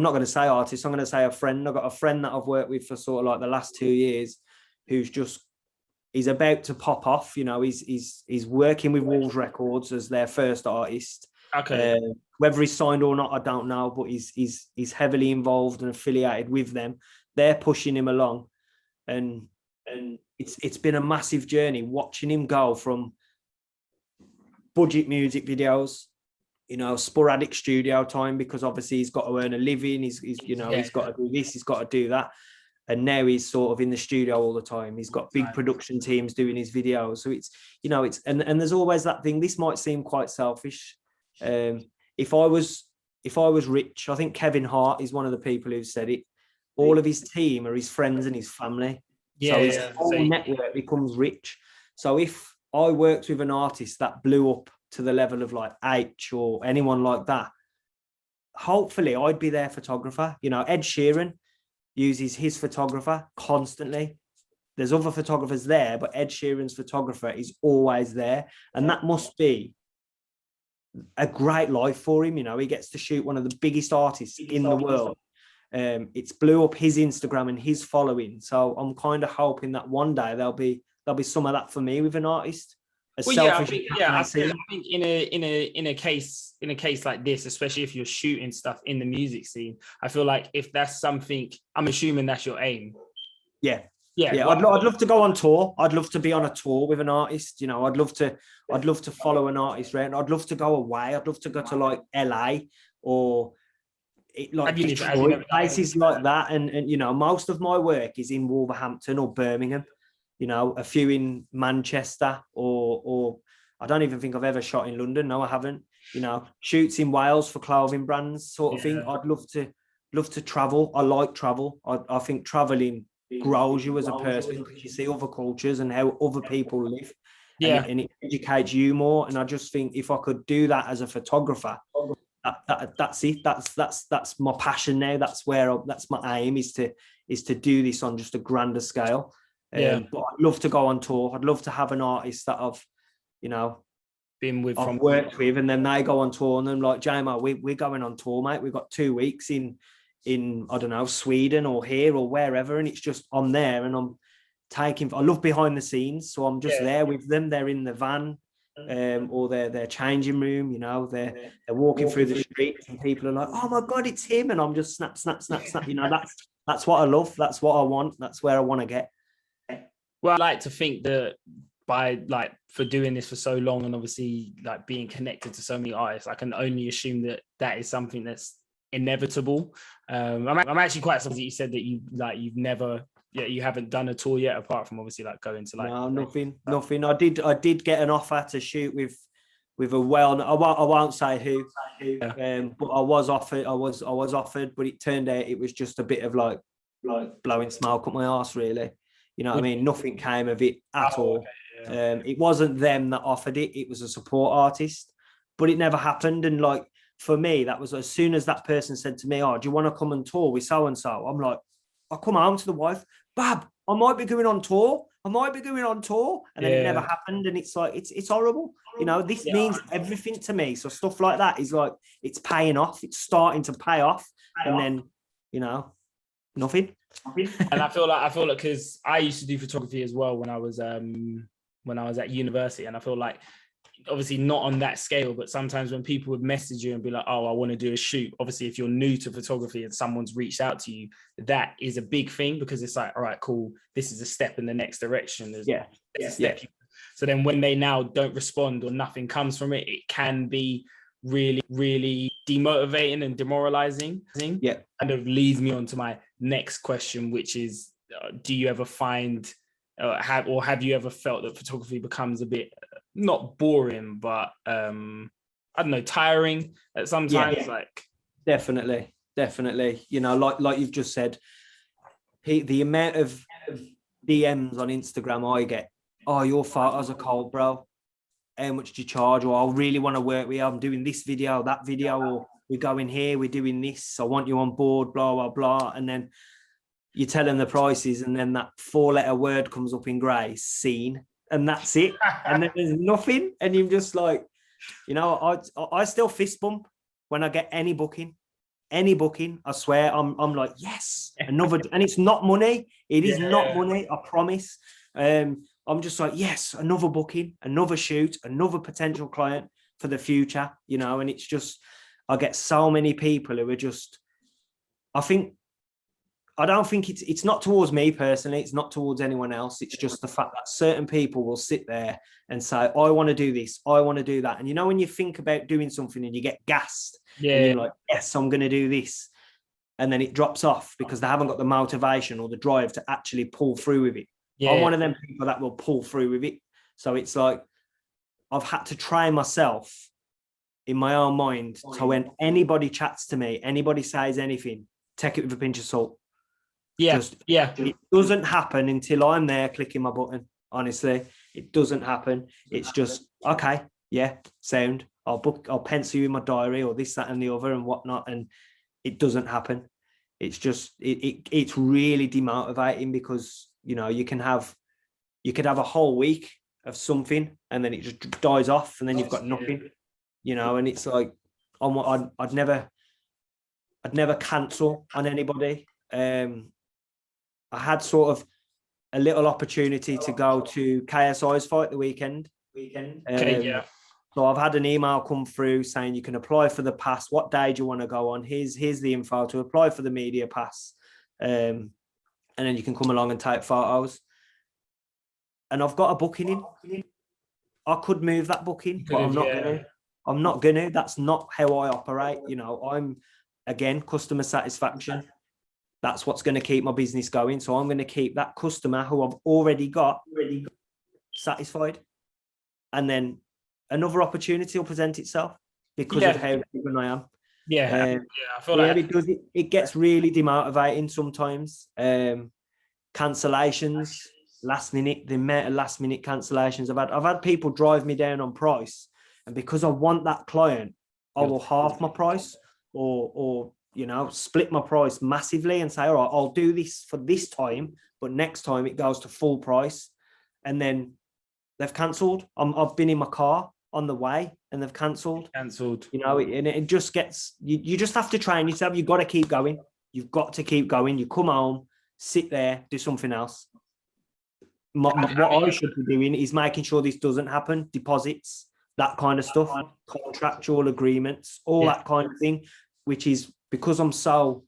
not going to say artist, I'm going to say a friend. I've got a friend that I've worked with for sort of like the last 2 years, he's about to pop off. You know, he's working with Wolves Records as their first artist. Okay. Whether he's signed or not, I don't know, but he's heavily involved and affiliated with them. They're pushing him along, and it's been a massive journey watching him go from budget music videos, you know, sporadic studio time, because obviously he's got to earn a living. He's got to do this, he's got to do that. And now he's sort of in the studio all the time. He's got big production teams doing his videos. So it's, you know, and there's always that thing. This might seem quite selfish. If I was rich, I think Kevin Hart is one of the people who said it. All of his team are his friends and his family. So his whole network becomes rich. So if I worked with an artist that blew up to the level of like H or anyone like that, hopefully I'd be their photographer. You know, Ed Sheeran uses his photographer constantly. There's other photographers there, but Ed Sheeran's photographer is always there. And that must be a great life for him. You know, he gets to shoot one of the biggest artists in the world. It's blew up his Instagram and his following. So I'm kind of hoping that one day there'll be some of that for me with an artist. I think in a case like this, especially if you're shooting stuff in the music scene, I feel like if that's something, I'm assuming that's your aim. Yeah. I'd love to go on tour. I'd love to be on a tour with an artist. You know, I'd love to follow an artist around. I'd love to go away. I'd love to go to like LA or Detroit, places like that. And you know, most of my work is in Wolverhampton or Birmingham. You know, a few in Manchester or I don't even think I've ever shot in London. No, I haven't. You know, shoots in Wales for clothing brands sort of thing. I'd love love to travel. I like travel. I think traveling grows you as a person because you see other cultures and how other people live. Yeah. And it educates you more. And I just think if I could do that as a photographer, that's it. That's my passion now. That's my aim is to do this on just a grander scale. Yeah. But I'd love to go on tour. I'd love to have an artist that I've been with I've worked with, and then they go on tour, and I'm like, Jaymo, we're going on tour, mate. We've got 2 weeks in I don't know, Sweden or here or wherever, and it's just I'm there and I'm taking. I love behind the scenes, so I'm just there with them. They're in the van, or their changing room. They're walking through the streets, and people are like, "Oh my god, it's him!" And I'm just snap, snap, snap, snap. That's what I love. That's what I want. That's where I want to get. Well, I like to think that by for doing this for so long and obviously being connected to so many artists, I can only assume that is something that's inevitable. I'm actually quite surprised that you said that you've never you haven't done a tour yet, apart from obviously going to no, nothing. I did get an offer to shoot with a I won't say who, but I was offered, but it turned out it was just a bit of like blowing smoke up my arse, really. You know what I mean? Nothing came of it at all. Okay, yeah. It wasn't them that offered it. It was a support artist, but it never happened. And for me, that was as soon as that person said to me, "Oh, do you want to come and tour with so-and-so?" I'm like, I come home to the wife, "Bab, I might be going on tour. And then it never happened. And it's like, it's horrible. This means everything to me. So stuff like that is it's paying off. It's starting to pay off. Then, nothing. And I feel like because I used to do photography as well when I was at university, and I feel like obviously not on that scale, but sometimes when people would message you and be like, "Oh, I want to do a shoot," obviously if you're new to photography and someone's reached out to you, that is a big thing, because it's like, all right, cool, this is a step in the next direction. There's a step. So then when they now don't respond or nothing comes from it, it can be really, really demotivating and demoralizing. Yeah. Kind of leads me on to my next question, which is, do you ever find have you ever felt that photography becomes a bit not boring, but I don't know, tiring at sometimes? Yeah. Definitely. Like you've just said, the amount of DMs on Instagram I get, "Oh, your photos are cold, bro. How much do you charge?" Or, "I really want to work with you. I'm doing this video, that video, or we're going here, we're doing this. I want you on board, blah, blah, blah." And then you tell them the prices, and then that 4-letter word comes up in grey, "seen," and that's it. And then there's nothing. And you're just like, I still fist bump when I get any booking. I swear, I'm like, yes, another. And it's not money. It is not money. I promise. I'm just like, yes, another booking, another shoot, another potential client for the future, and it's just, I get so many people who are just, I don't think it's not towards me personally. It's not towards anyone else. It's just the fact that certain people will sit there and say, "I want to do this. I want to do that." And when you think about doing something and you get gassed, and you're like, "Yes, I'm going to do this." And then it drops off because they haven't got the motivation or the drive to actually pull through with it. Yeah. I'm one of them people that will pull through with it. So it's like, I've had to train myself in my own mind. So when anybody chats to me, anybody says anything, take it with a pinch of salt. It doesn't happen until I'm there clicking my button. Honestly, it doesn't happen. It's just, okay, yeah, sound. I'll pencil you in my diary or this, that, and the other and whatnot. And it doesn't happen. It's just, it's really demotivating because, you could have a whole week of something and then it just dies off and then you've got nothing, and it's like, I'd never cancel on anybody. I had sort of a little opportunity to go to KSI's fight the weekend. So I've had an email come through saying you can apply for the pass. What day do you want to go on? Here's the info to apply for the media pass. And then you can come along and take photos. And I've got a booking in. I could move that booking, but I'm not going to. I'm not going to. That's not how I operate. I'm, again, customer satisfaction. That's what's going to keep my business going. So I'm going to keep that customer who I've already got satisfied. And then another opportunity will present itself because of how driven I am. Yeah, I feel yeah, like it does. It gets really demotivating sometimes. Cancellations, last minute, the amount of last minute cancellations I've had people drive me down on price, and because I want that client, I will half my price or split my price massively and say, all right, I'll do this for this time, but next time it goes to full price, and then they've cancelled. I've been in my car on the way and they've cancelled. And it just gets, you just have to train yourself. You've got to keep going. You've got to keep going. You come home, sit there, do something else. What I should be doing is making sure this doesn't happen. Deposits, that kind of stuff, contractual agreements, all that kind of thing, which is because I'm so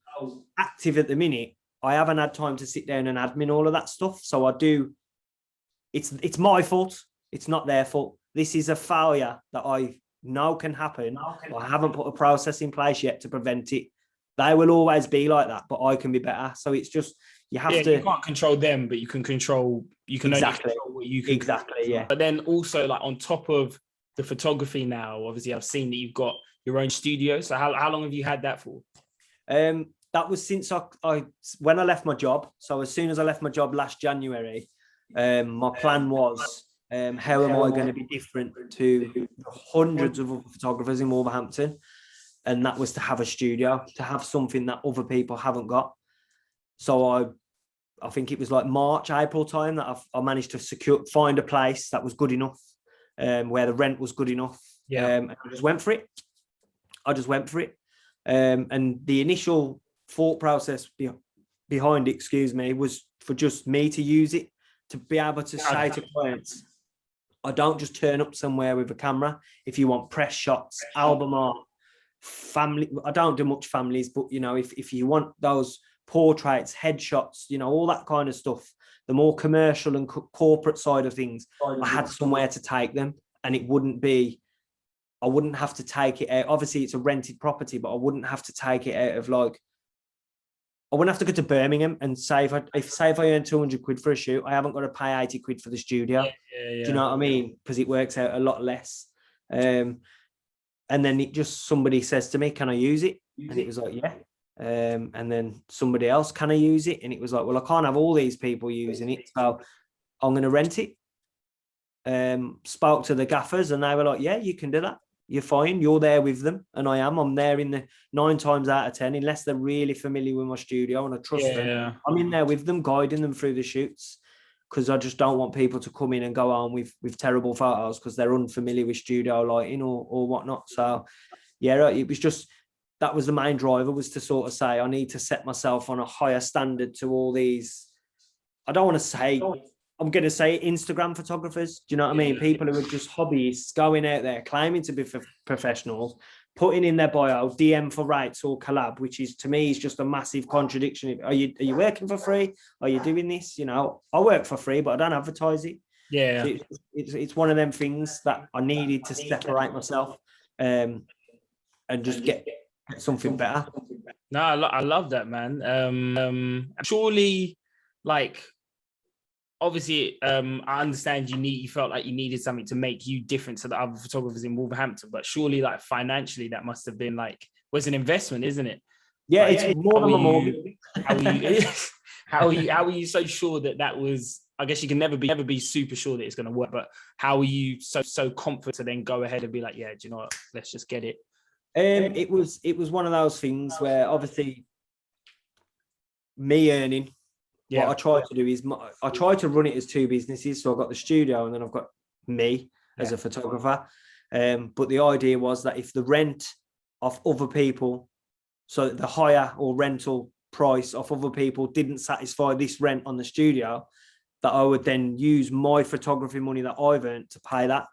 active at the minute, I haven't had time to sit down and admin all of that stuff. So I do, it's my fault. It's not their fault. This is a failure that I know can happen. I haven't put a process in place yet to prevent it. They will always be like that, but I can be better. So it's just, you have to. You can't control them, but you can control. You can only control what you can. Exactly. Control. Yeah. But then also, like on top of the photography now, obviously I've seen that you've got your own studio. So how long have you had that for? That was since when I left my job. So as soon as I left my job last January, my plan was, how am I going to be different to hundreds of other photographers in Wolverhampton? And that was to have a studio, to have something that other people haven't got. So I think it was like March, April time that I managed to find a place that was good enough, where the rent was good enough. And I just went for it. And the initial thought process behind it, was for just me to use it, to be able to say to clients, I don't just turn up somewhere with a camera. If you want press shots, album art, family, I don't do much families, but if you want those portraits, headshots, all that kind of stuff, the more commercial and corporate side of things, I had somewhere to take them, and I wouldn't have to take it out. Obviously it's a rented property, but I wouldn't have to take it out of I wouldn't have to go to Birmingham and say if I earn 200 quid for a shoot, I haven't got to pay 80 quid for the studio. Do you know what I mean? Because it works out a lot less. And then somebody says to me, can I use it? And it was like, yeah. And then somebody else, can I use it? And it was like, well, I can't have all these people using it, so I'm going to rent it. Spoke to the gaffers and they were like, yeah, you can do that. You're fine. You're there with them. And I'm there in the 9 times out of 10, unless they're really familiar with my studio and I trust them. I'm in there with them, guiding them through the shoots, because I just don't want people to come in and go on with terrible photos because they're unfamiliar with studio lighting or whatnot. So yeah, it was just, that was the main driver, was to sort of say, I need to set myself on a higher standard to all these, I don't want to say, I'm going to say Instagram photographers. Do you know what I mean? People who are just hobbyists going out there claiming to be professionals, putting in their bio, DM for rates or collab, which is, to me, is just a massive contradiction. Are you working for free? Are you doing this? I work for free, but I don't advertise it. Yeah. So it's one of them things that I needed to separate myself and just get something better. No, I love that, man. Surely, obviously, I understand you felt like you needed something to make you different to the other photographers in Wolverhampton, but surely, financially, that must have been was an investment, isn't it? Yeah, it's more than a mortgage. How are you so sure that was? I guess you can never be super sure that it's going to work, but how are you so confident to then go ahead and be like, yeah, do you know what? Let's just get it. It was one of those things where obviously me earning. Yeah. What I try to do is I try to run it as 2 businesses. So I've got the studio and then I've got me as a photographer. But the idea was that if the rent of other people, so the hire or rental price of other people didn't satisfy this rent on the studio, that I would then use my photography money that I've earned to pay that.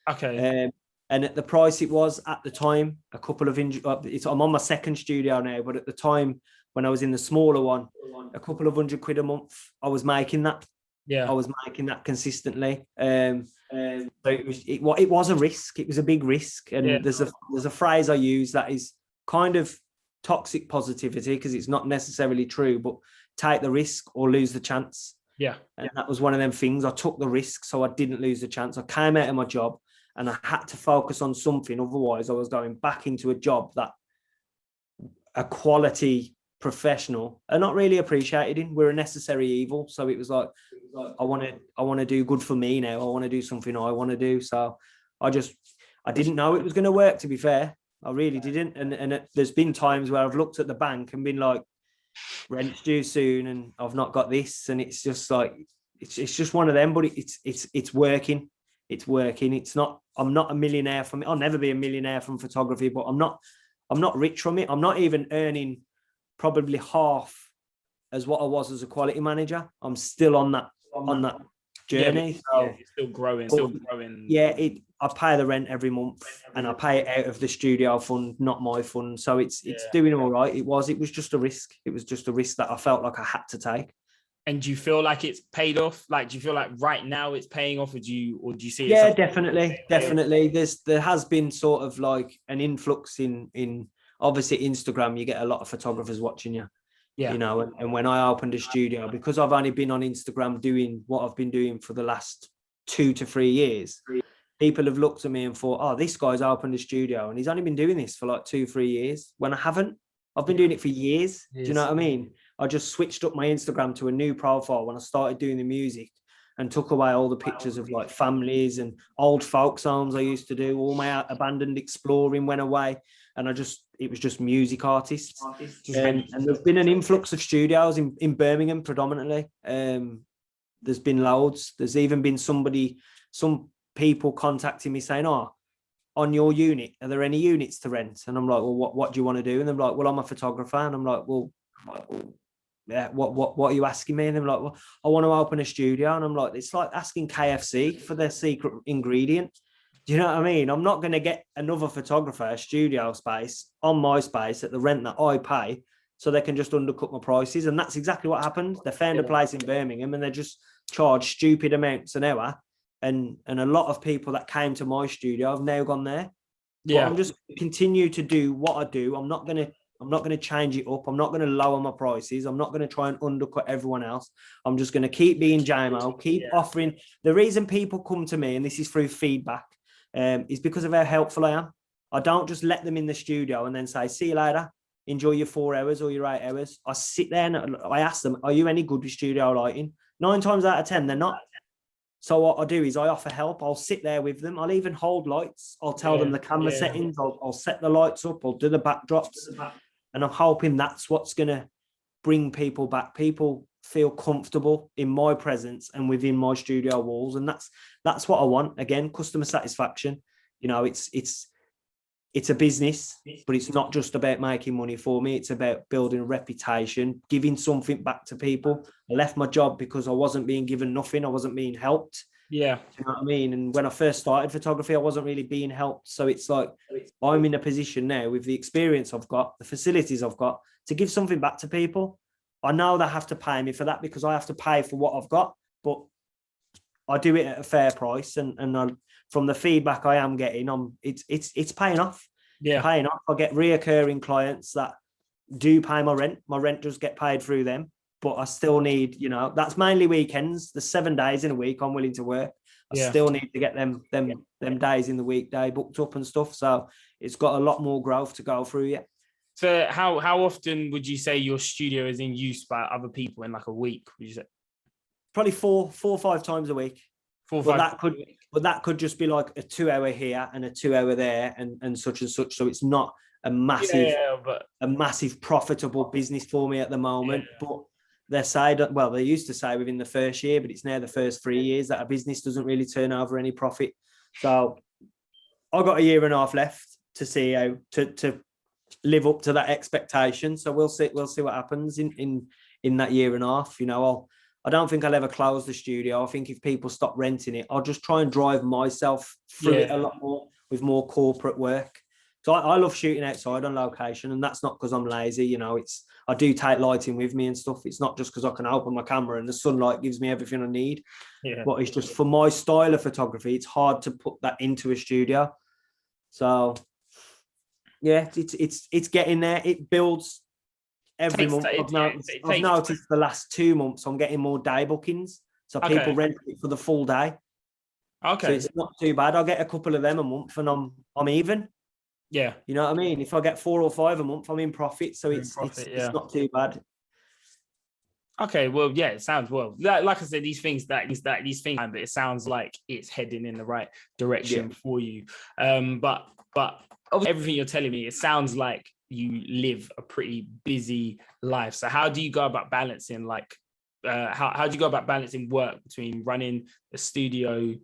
Okay. And at the price it was at the time, I'm on my 2nd studio now, but at the time when I was in the smaller one, a couple of £100 a month, I was making that. Yeah, I was making that consistently. So it was a risk. It was a big risk. And there's a phrase I use that is kind of toxic positivity, because it's not necessarily true, but take the risk or lose the chance. Yeah. And that was one of them things. I took the risk, so I didn't lose the chance. I came out of my job and I had to focus on something. Otherwise, I was going back into a job that a quality professional are not really appreciated in. We're a necessary evil. So it was like, I want to do good for me now. I want to do something I want to do. So I didn't know it was going to work, to be fair. I really didn't. And there's been times where I've looked at the bank and been like, rent's due soon and I've not got this. And it's just like, it's just one of them, but it's working. It's working. It's not, I'm not a millionaire from it. I'll never be a millionaire from photography, but I'm not rich from it. I'm not even earning probably half as what I was as a quality manager. I'm still on that journey. Yeah, so, still growing. Yeah, I pay the rent every month and I pay it out of the studio fund, not my fund. So it's doing all right. It was just a risk. It was just a risk that I felt like I had to take. And do you feel like it's paid off? Like, do you feel like right now it's paying off, or do you see it? Yeah, definitely. There has been sort of like an influx in obviously Instagram. You get a lot of photographers watching you. Yeah. You know, and when I opened a studio, because I've only been on Instagram doing what I've been doing for the last 2 to 3 years, people have looked at me and thought, oh, this guy's opened a studio and he's only been doing this for like 2-3 years, when I haven't. I've been doing it for years. Do you know what I mean? I just switched up my Instagram to a new profile when I started doing the music and took away all the pictures of like families and old folk homes I used to do. All my abandoned exploring went away. And it was just music artists. And there's been an influx of studios in Birmingham predominantly. There's been loads. There's even been some people contacting me saying, oh, on your unit, are there any units to rent? And I'm like, well, what do you want to do? And they're like, well, I'm a photographer. And I'm like, well, yeah, what are you asking me? And they're like, well, I want to open a studio. And I'm like, it's like asking KFC for their secret ingredient. Do you know what I mean? I'm not going to get another photographer a studio space on my space at the rent that I pay, so they can just undercut my prices. And that's exactly what happened. They found a place in Birmingham and they just charge stupid amounts an hour. And a lot of people that came to my studio have now gone there. Yeah, but I'm just continue to do what I do. I'm not going to change it up. I'm not going to lower my prices. I'm not going to try and undercut everyone else. I'm just going to keep being Jaymo, keep offering. The reason people come to me, and this is through feedback, is because of how helpful I am. I don't just let them in the studio and then say, see you later, enjoy your 4 hours or your 8 hours. I sit there and I ask them, are you any good with studio lighting? 9 times out of 10, they're not. So what I do is I offer help. I'll sit there with them. I'll even hold lights. I'll tell them the camera settings. I'll set the lights up. I'll do the backdrops. And I'm hoping that's what's going to bring people back. People feel comfortable in my presence and within my studio walls. And that's what I want. Again, customer satisfaction. You know, it's a business, but it's not just about making money for me. It's about building a reputation, giving something back to people. I left my job because I wasn't being given nothing. I wasn't being helped. Yeah. You know what I mean? And when I first started photography, I wasn't really being helped. So it's like, I'm in a position now with the experience I've got, the facilities I've got, to give something back to people. I know they have to pay me for that because I have to pay for what I've got, but I do it at a fair price. And from the feedback I am getting, it's paying off. Yeah. Paying off. I get reoccurring clients that do pay my rent. My rent does get paid through them, but I still need, you know, that's mainly weekends. The 7 days in a week I'm willing to work. I still need to get them days in the weekday booked up and stuff. So it's got a lot more growth to go through yet. So how often would you say your studio is in use by other people in like a week? Would you say? Probably four or 5 times a week. 4 or 5. But that could just be like a 2 hour here and a 2 hour there and such and such. So it's not a massive profitable business for me at the moment. Yeah. But they used to say within the first year, but it's now the first 3 years that a business doesn't really turn over any profit. So I've got 1.5 years left to see how to live up to that expectation. So we'll see what happens in that 1.5 years. You know, I don't think I'll ever close the studio. I think if people stop renting it, I'll just try and drive myself through it a lot more with more corporate work. So I love shooting outside on location, and that's not because I'm lazy. You know, I do take lighting with me and stuff. It's not just because I can open my camera and the sunlight gives me everything I need. Yeah. But it's just for my style of photography, it's hard to put that into a studio. So yeah, it's getting there. It builds. Every month, I've noticed the last 2 months I'm getting more day bookings. So people rent it for the full day. Okay. So it's not too bad. I'll get a couple of them a month and I'm even. Yeah. You know what I mean? If I get 4 or 5 a month, I'm in profit. So it's not too bad. Okay, well, yeah, it sounds well. Like I said, these things, but it sounds like it's heading in the right direction for you. But obviously everything you're telling me, it sounds like you live a pretty busy life. So how do you go about balancing, like, how do you go about balancing work between running a studio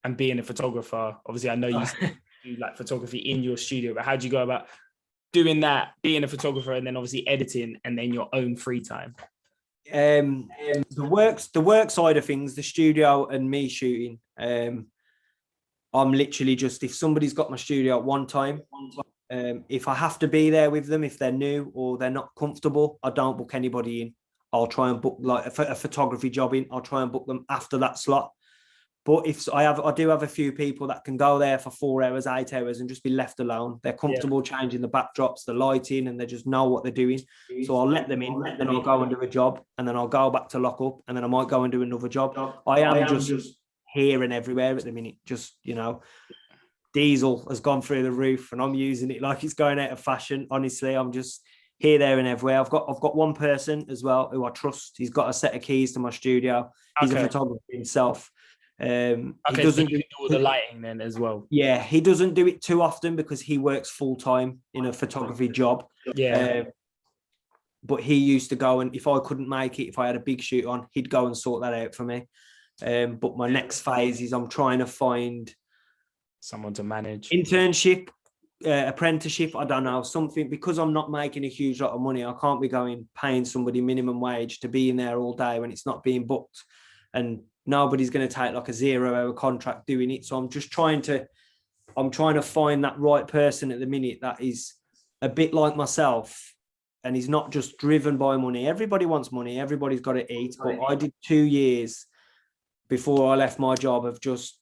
and being a photographer? Obviously, I know you do like photography in your studio, but how do you go about doing that, being a photographer, and then obviously editing, and then your own free time? The work side of things, the studio and me shooting, I'm literally just, if somebody's got my studio at one time, if I have to be there with them, if they're new or they're not comfortable, I don't book anybody in. I'll try and book like a photography job in. I'll try and book them after that slot. But if I do have a few people that can go there for 4 hours, 8 hours and just be left alone. They're comfortable changing the backdrops, the lighting, and they just know what they're doing. So I'll let them in, then I'll go and do a job, and then I'll go back to lock up, and then I might go and do another job. I am just here and everywhere at the minute. Just, you know, diesel has gone through the roof and I'm using it like it's going out of fashion. Honestly, I'm just here, there, and everywhere. I've got one person as well who I trust. He's got a set of keys to my studio. He's a photographer himself. He doesn't do all the lighting then as well. Yeah, he doesn't do it too often because he works full time in a photography job. But he used to go, and if I couldn't make it, if I had a big shoot on, he'd go and sort that out for me. But my next phase is I'm trying to find someone to manage, internship, apprenticeship, I don't know, something, because I'm not making a huge lot of money. I can't be paying somebody minimum wage to be in there all day when it's not being booked, and nobody's going to take like a 0-hour contract doing it. So I'm trying to find that right person at the minute that is a bit like myself and he's not just driven by money. Everybody wants money. Everybody's got to eat. But I did 2 years before I left my job of just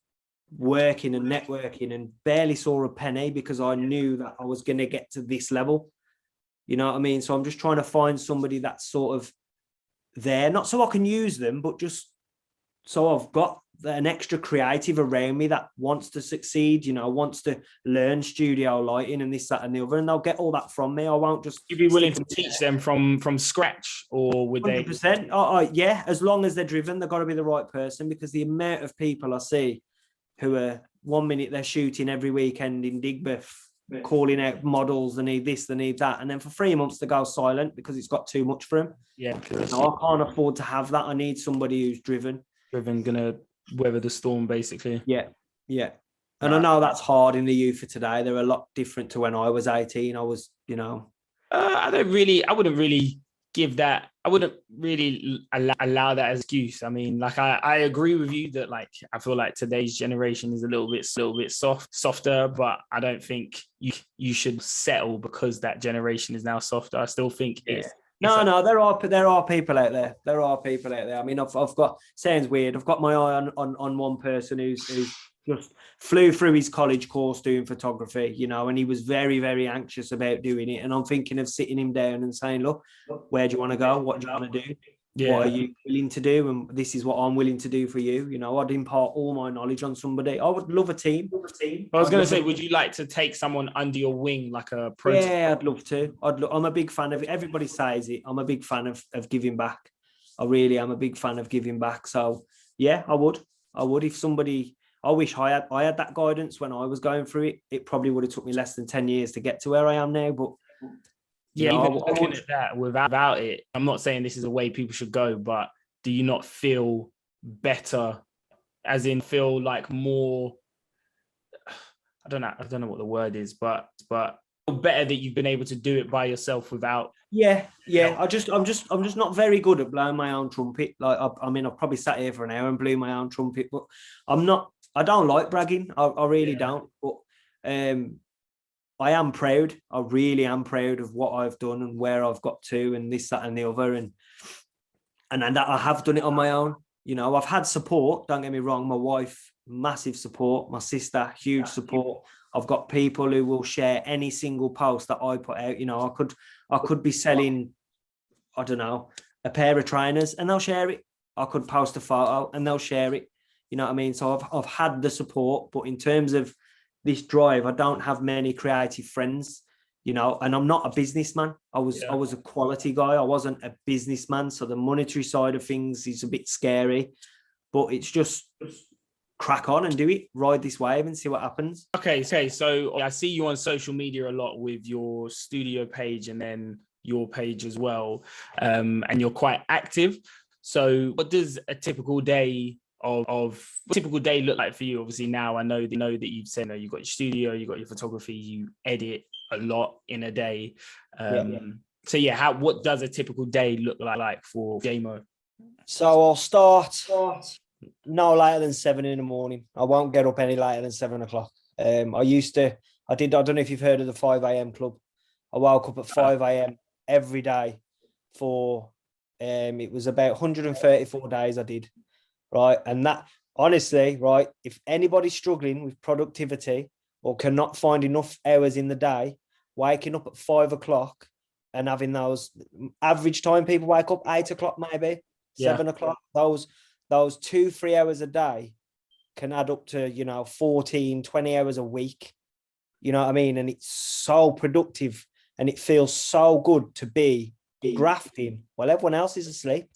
working and networking and barely saw a penny because I knew that I was going to get to this level. You know what I mean? So I'm just trying to find somebody that's sort of there, not so I can use them, but just so I've got an extra creative around me that wants to succeed, you know, wants to learn studio lighting and this, that, and the other, and they'll get all that from me. I won't just... You'd be willing to teach them from scratch, or would 100%. they? Yeah, as long as they're driven, they've got to be the right person, because the amount of people I see who are 1 minute they're shooting every weekend in Digbeth, calling out models, they need this, they need that, and then for 3 months they go silent because it's got too much for them. Yeah, so I can't afford to have that. I need somebody who's driven, gonna weather the storm, basically. Yeah. And I know that's hard in the youth of today. They're a lot different to when I was 18. I was, you know, I wouldn't really give that. I wouldn't really allow that as excuse. I mean, like I agree with you that, like, I feel like today's generation is a little bit softer, but I don't think you should settle because that generation is now softer. I still think No, there are people out there. There are people out there. I mean, I've got, sounds weird, I've got my eye on one person who's just flew through his college course doing photography, you know, and he was very, very anxious about doing it. And I'm thinking of sitting him down and saying, look, where do you want to go? What do you want to do? Yeah. What are you willing to do? And this is what I'm willing to do for you. You know, I'd impart all my knowledge on somebody. I would love a team. I was going to say, would you like to take someone under your wing, like a pro? Yeah, I'd love to. I'm a big fan of it. Everybody says it. I'm a big fan of giving back. I really am a big fan of giving back. So yeah, I would. If somebody, I wish I had that guidance when I was going through it. It probably would have took me less than 10 years to get to where I am now, but yeah, even looking at that without it, I'm not saying this is a way people should go, but do you not feel better, as in feel like more, I don't know what the word is, but better that you've been able to do it by yourself without. Yeah. I'm just not very good at blowing my own trumpet. Like, I mean, I've probably sat here for an hour and blew my own trumpet, but I don't like bragging. I really don't. But I am proud. I really am proud of what I've done and where I've got to, and this, that, and the other. And that I have done it on my own. You know, I've had support. Don't get me wrong. My wife, massive support. My sister, huge support. I've got people who will share any single post that I put out. You know, I could be selling, I don't know, a pair of trainers, and they'll share it. I could post a photo and they'll share it. You know what I mean? So I've had the support, but in terms of drive. I don't have many creative friends, you know, and I'm not a businessman. I was a quality guy. I wasn't a businessman. So the monetary side of things is a bit scary, but it's just crack on and do it, ride this wave and see what happens. Okay, so I see you on social media a lot with your studio page and then your page as well, and you're quite active. So what does a typical day look like for you? Obviously now I know that you've said, you've got your studio, you've got your photography, you edit a lot in a day. So what does a typical day look like for Jaymo? So I'll start no later than 7 in the morning. I won't get up any later than 7 o'clock. I don't know if you've heard of the 5 a.m. club. I woke up at 5 a.m. every day for, it was about 134 days I did, right? And that, honestly, right, if anybody's struggling with productivity or cannot find enough hours in the day, waking up at 5 o'clock and having those average time people wake up 8 o'clock, maybe 7 o'clock, those 2-3 hours a day can add up to, 14, 20 hours a week. You know what I mean? And it's so productive and it feels so good to be grafting while everyone else is asleep.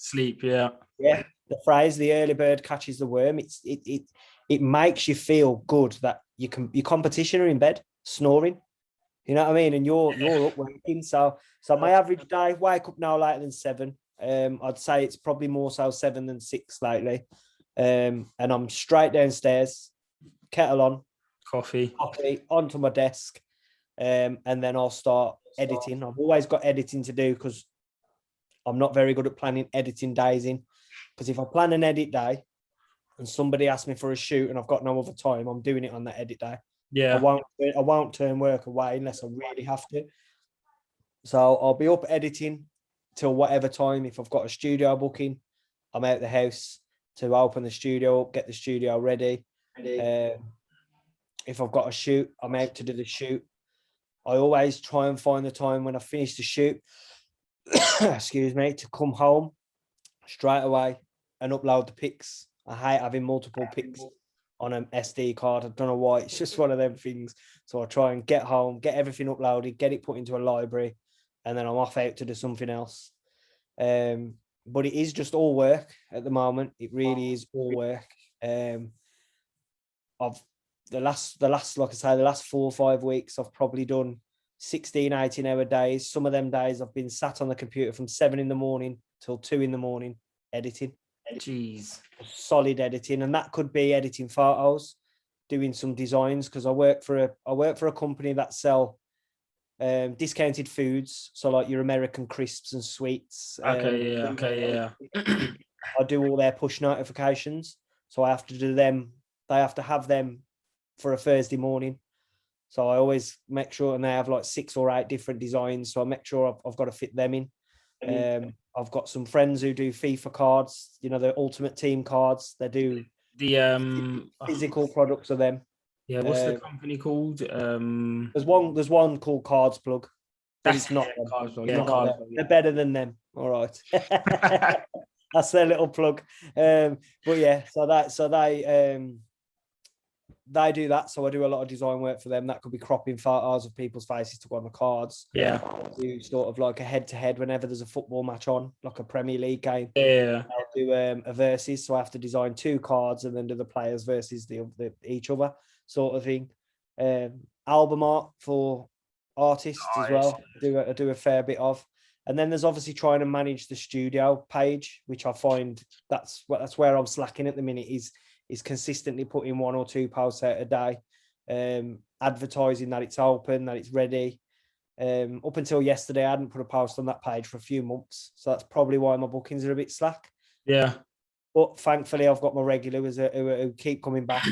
Yeah. The phrase, the early bird catches the worm. It makes you feel good that your competition are in bed snoring. You know what I mean? And you're up working. So my average day, wake up no later than 7. I'd say it's probably more so 7 than 6 lately. And I'm straight downstairs, kettle on, coffee onto my desk, and then I'll start editing. I've always got editing to do because I'm not very good at planning editing days in. Because if I plan an edit day and somebody asks me for a shoot and I've got no other time, I'm doing it on that edit day. Yeah, I won't turn work away unless I really have to. So I'll be up editing till whatever time. If I've got a studio booking, I'm out the house to open the studio up, get the studio ready. If I've got a shoot, I'm out to do the shoot. I always try and find the time when I finish the shoot, excuse me, to come home straight away and upload the pics. I hate having multiple pics on an SD card. I don't know why. It's just one of them things. So I try and get home, get everything uploaded, get it put into a library, and then I'm off out to do something else. But it is just all work at the moment. It really is all work. Of the last, like I say, the last 4 or 5 weeks, I've probably done 16, 18-hour days. Some of them days I've been sat on the computer from 7 in the morning till 2 in the morning editing. Jeez. Solid editing. And that could be editing photos, doing some designs, because I work for a company that sell discounted foods, so like your American crisps and sweets. I do all their push notifications, so I have to do them. They have to have them for a Thursday morning, so I always make sure, and they have like 6 or 8 different designs, so I make sure I've got to fit them in. I've got some friends who do FIFA cards, the Ultimate Team cards. They do the physical products of them. Yeah, what's the company called? There's one called Cards Plug. That's not them. Cards Plug. They're better than them. All right. That's their little plug. But yeah, so they do that. So I do a lot of design work for them. That could be cropping photos of people's faces to go on the cards. Yeah. I'll do sort of like a head-to-head whenever there's a football match on, like a Premier League game. Yeah. I'll do a versus. So I have to design 2 cards and then do the players versus each other, sort of thing. Album art for artists as well. I do a fair bit of. And then there's obviously trying to manage the studio page, which I find that's where I'm slacking at the minute, is consistently putting 1 or 2 posts out a day, advertising that it's open, that it's ready. Up until yesterday, I hadn't put a post on that page for a few months. So that's probably why my bookings are a bit slack. Yeah. But thankfully, I've got my regulars who keep coming back.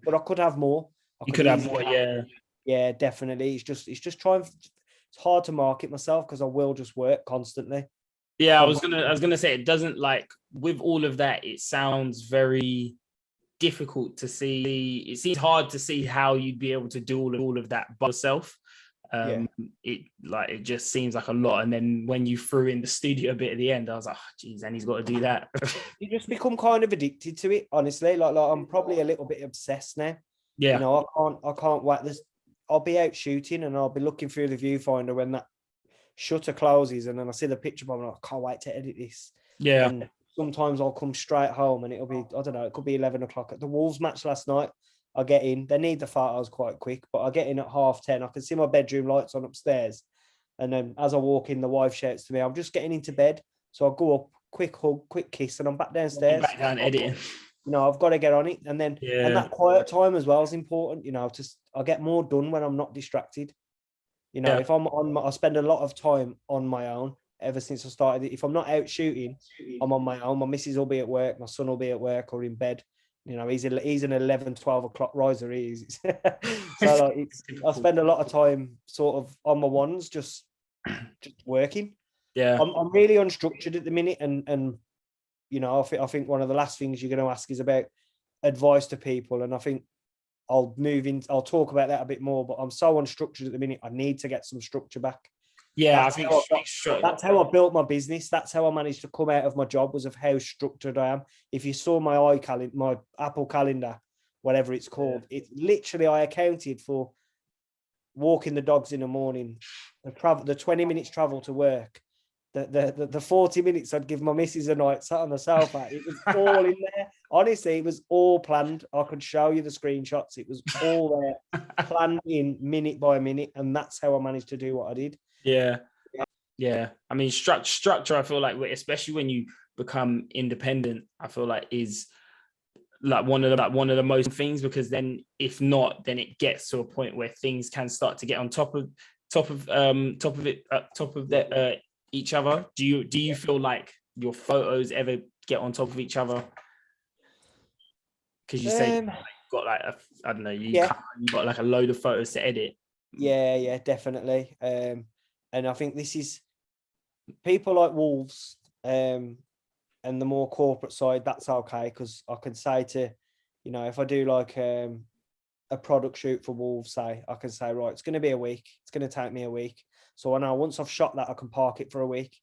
But I could have more. You could have more, yeah. Yeah, definitely. It's just trying. It's hard to market myself because I will just work constantly. Yeah, I was gonna say, it doesn't, like, with all of that, it sounds very difficult to see. It seems hard to see how you'd be able to do all of that by yourself. It just seems like a lot. And then when you threw in the studio bit at the end, I was like, oh, geez, and he's got to do that. You just become kind of addicted to it, honestly. Like I'm probably a little bit obsessed now. Yeah. You know, I can't wait. I'll be out shooting and I'll be looking through the viewfinder when that shutter closes, and then I see the picture bomb and I can't wait to edit this. Yeah. And sometimes I'll come straight home and it'll be, I don't know, it could be 11 o'clock. At the Wolves match last night, I get in. They need the photos quite quick, but I get in at 10:30. I can see my bedroom lights on upstairs. And then as I walk in, the wife shouts to me, I'm just getting into bed. So I go up, quick hug, quick kiss, and I'm back downstairs. Back down editing. You know, I've got to get on it. And then, and that quiet time as well is important. You know, I get more done when I'm not distracted. You know, if I'm on, I spend a lot of time on my own ever since I started. If I'm not out shooting, I'm on my own. My missus will be at work, my son will be at work or in bed. You know, he's an 11, 12 o'clock riser. He is. So like, I spend a lot of time sort of on my ones, just working. Yeah, I'm really unstructured at the minute, and you know, I think one of the last things you're going to ask is about advice to people, and I think I'll talk about that a bit more. But I'm so unstructured at the minute. I need to get some structure back. Yeah, That's how I built my business. That's how I managed to come out of my job, was of how structured I am. If you saw my my Apple calendar, whatever it's called, it's literally, I accounted for walking the dogs in the morning, the 20 minutes travel to work, the 40 minutes I'd give my missus a night sat on the sofa. It was all in there. Honestly, it was all planned. I could show you the screenshots. It was all there, planned in minute by minute, and that's how I managed to do what I did. Yeah. I mean, structure, I feel like, especially when you become independent, I feel like is like one of the most things, because then if not, then it gets to a point where things can start to get on top of each other. Do you feel like your photos ever get on top of each other? Because you say you've got like I don't know, you got like a load of photos to edit. Yeah, definitely. And I think this is people like Wolves, and the more corporate side, that's okay, because I can say to, you know, if I do like a product shoot for Wolves, say, I can say, right, it's going to be a week. It's going to take me a week. So I know once I've shot that, I can park it for a week.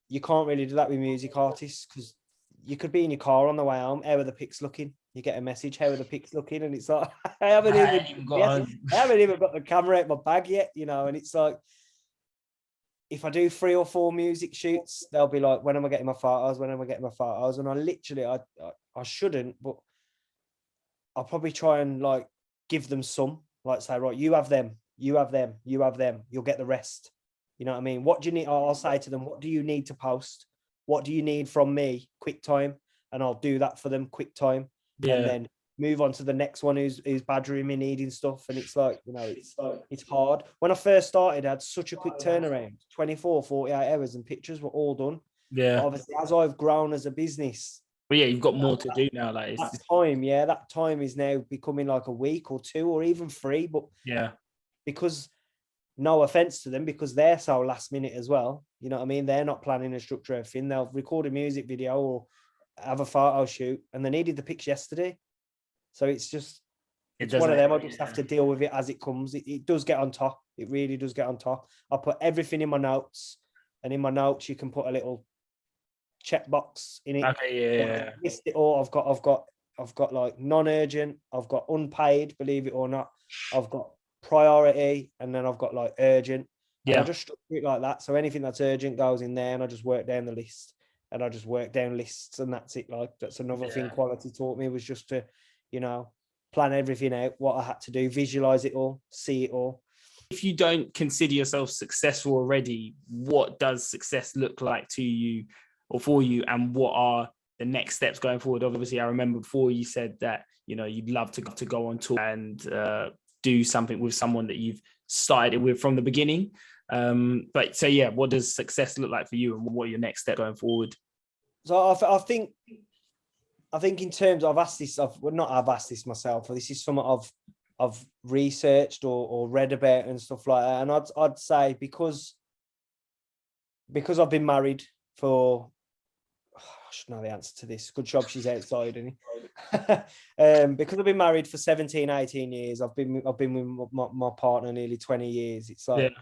You can't really do that with music artists, because you could be in your car on the way home. How are the pics looking? You get a message, how are the pics looking? And it's like, I haven't even got the camera out my bag yet, you know. And it's like, if I do 3 or 4 music shoots, they'll be like, when am I getting my photos? When am I getting my photos? And I literally, I shouldn't, but I'll probably try and like give them some, like say, right, you have them, you have them, you have them, you'll get the rest. You know what I mean? What do you need? I'll say to them, what do you need to post? What do you need from me? Quick time. And I'll do that for them, quick time. And then move on to the next one who's badgering me, needing stuff. And it's like, you know, it's hard. When I first started, I had such a quick turnaround, 24, 48 hours, and pictures were all done. Yeah. But obviously, as I've grown as a business, but yeah, you've got more to do now. Like that time is now becoming like a week or 2 or even 3. But yeah, because, no offense to them, because they're so last minute as well. You know what I mean? They're not planning and structure everything. They'll record a music video or have a photo shoot, and they needed the pics yesterday. So it's one of them. I just have to deal with it as it comes. It does get on top. It really does get on top. I put everything in my notes, and in my notes you can put a little checkbox in it. Okay, yeah. List it all. I've got like non-urgent. I've got unpaid, believe it or not. I've got priority, and then I've got like urgent. And I just structure it like that. So anything that's urgent goes in there, and I just work down the list. And I just work down lists, and that's it. Like, that's another thing quality taught me, was just to, you know, plan everything out, what I had to do, visualize it all, see it all. If you don't consider yourself successful already, what does success look like to you or for you, and what are the next steps going forward? Obviously, I remember before you said that, you know, you'd love to go on tour and do something with someone that you've started with from the beginning. But so yeah, what does success look like for you, and what are your next steps going forward? So I think in terms of, I've asked this myself, this is something I've researched or read about and stuff like that. And I'd say because I've been married for, I should know the answer to this. Good job she's outside, isn't it? Because I've been married for 17, 18 years. I've been with my partner nearly 20 years. It's like,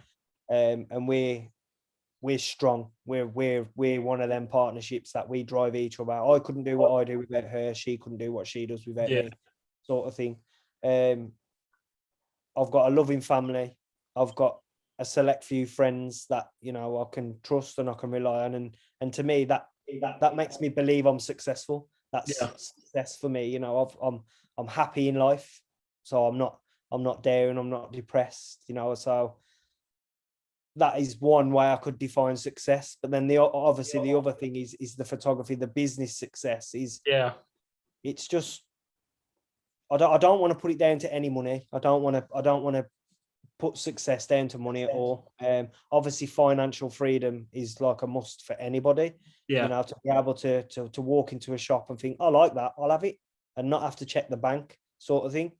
and we're strong. We're one of them partnerships that we drive each other. I couldn't do what I do without her. She couldn't do what she does without me, sort of thing. I've got a loving family. I've got a select few friends that, you know, I can trust and I can rely on. And to me, that makes me believe I'm successful. That's success for me. You know, I'm happy in life. So I'm not down, I'm not depressed, you know. So that is one way I could define success. But then obviously the other thing is the photography, the business success is, it's just, I don't want to put it down to any money. I don't want to put success down to money at all. Obviously financial freedom is like a must for anybody. You know, to be able to walk into a shop and think, I like that, I'll have it, and not have to check the bank, sort of thing.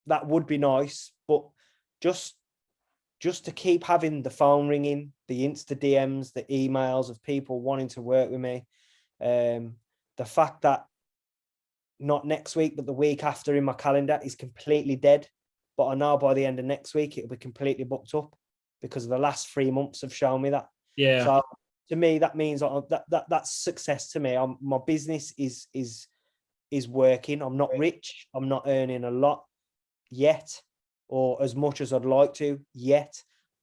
That would be nice, but just to keep having the phone ringing, the Insta DMs, the emails of people wanting to work with me, the fact that not next week, but the week after in my calendar is completely dead. But I know by the end of next week, it'll be completely booked up, because the last 3 months have shown me that. Yeah. So to me, that means that's success to me. My business is working. I'm not rich. I'm not earning a lot yet, or as much as I'd like to yet,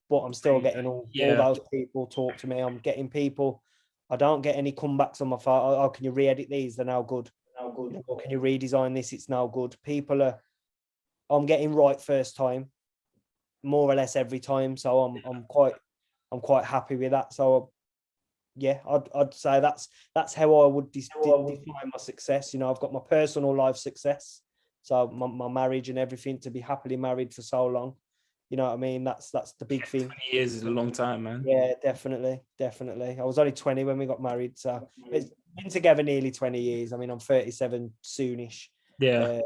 but I'm still getting all those people talk to me. I'm getting people. I don't get any comebacks on my phone. Oh, can you re-edit these? They're now good. Or can you redesign this? It's now good. I'm getting right first time, more or less every time. So I'm quite happy with that. So yeah, I'd say that's how I would define my success. You know, I've got my personal life success, so my marriage and everything, to be happily married for so long. You know what I mean? That's the big thing. 20 years is a long time, man. Yeah, definitely. I was only 20 when we got married, so it's been together nearly 20 years. I mean, I'm 37 soonish. Yeah.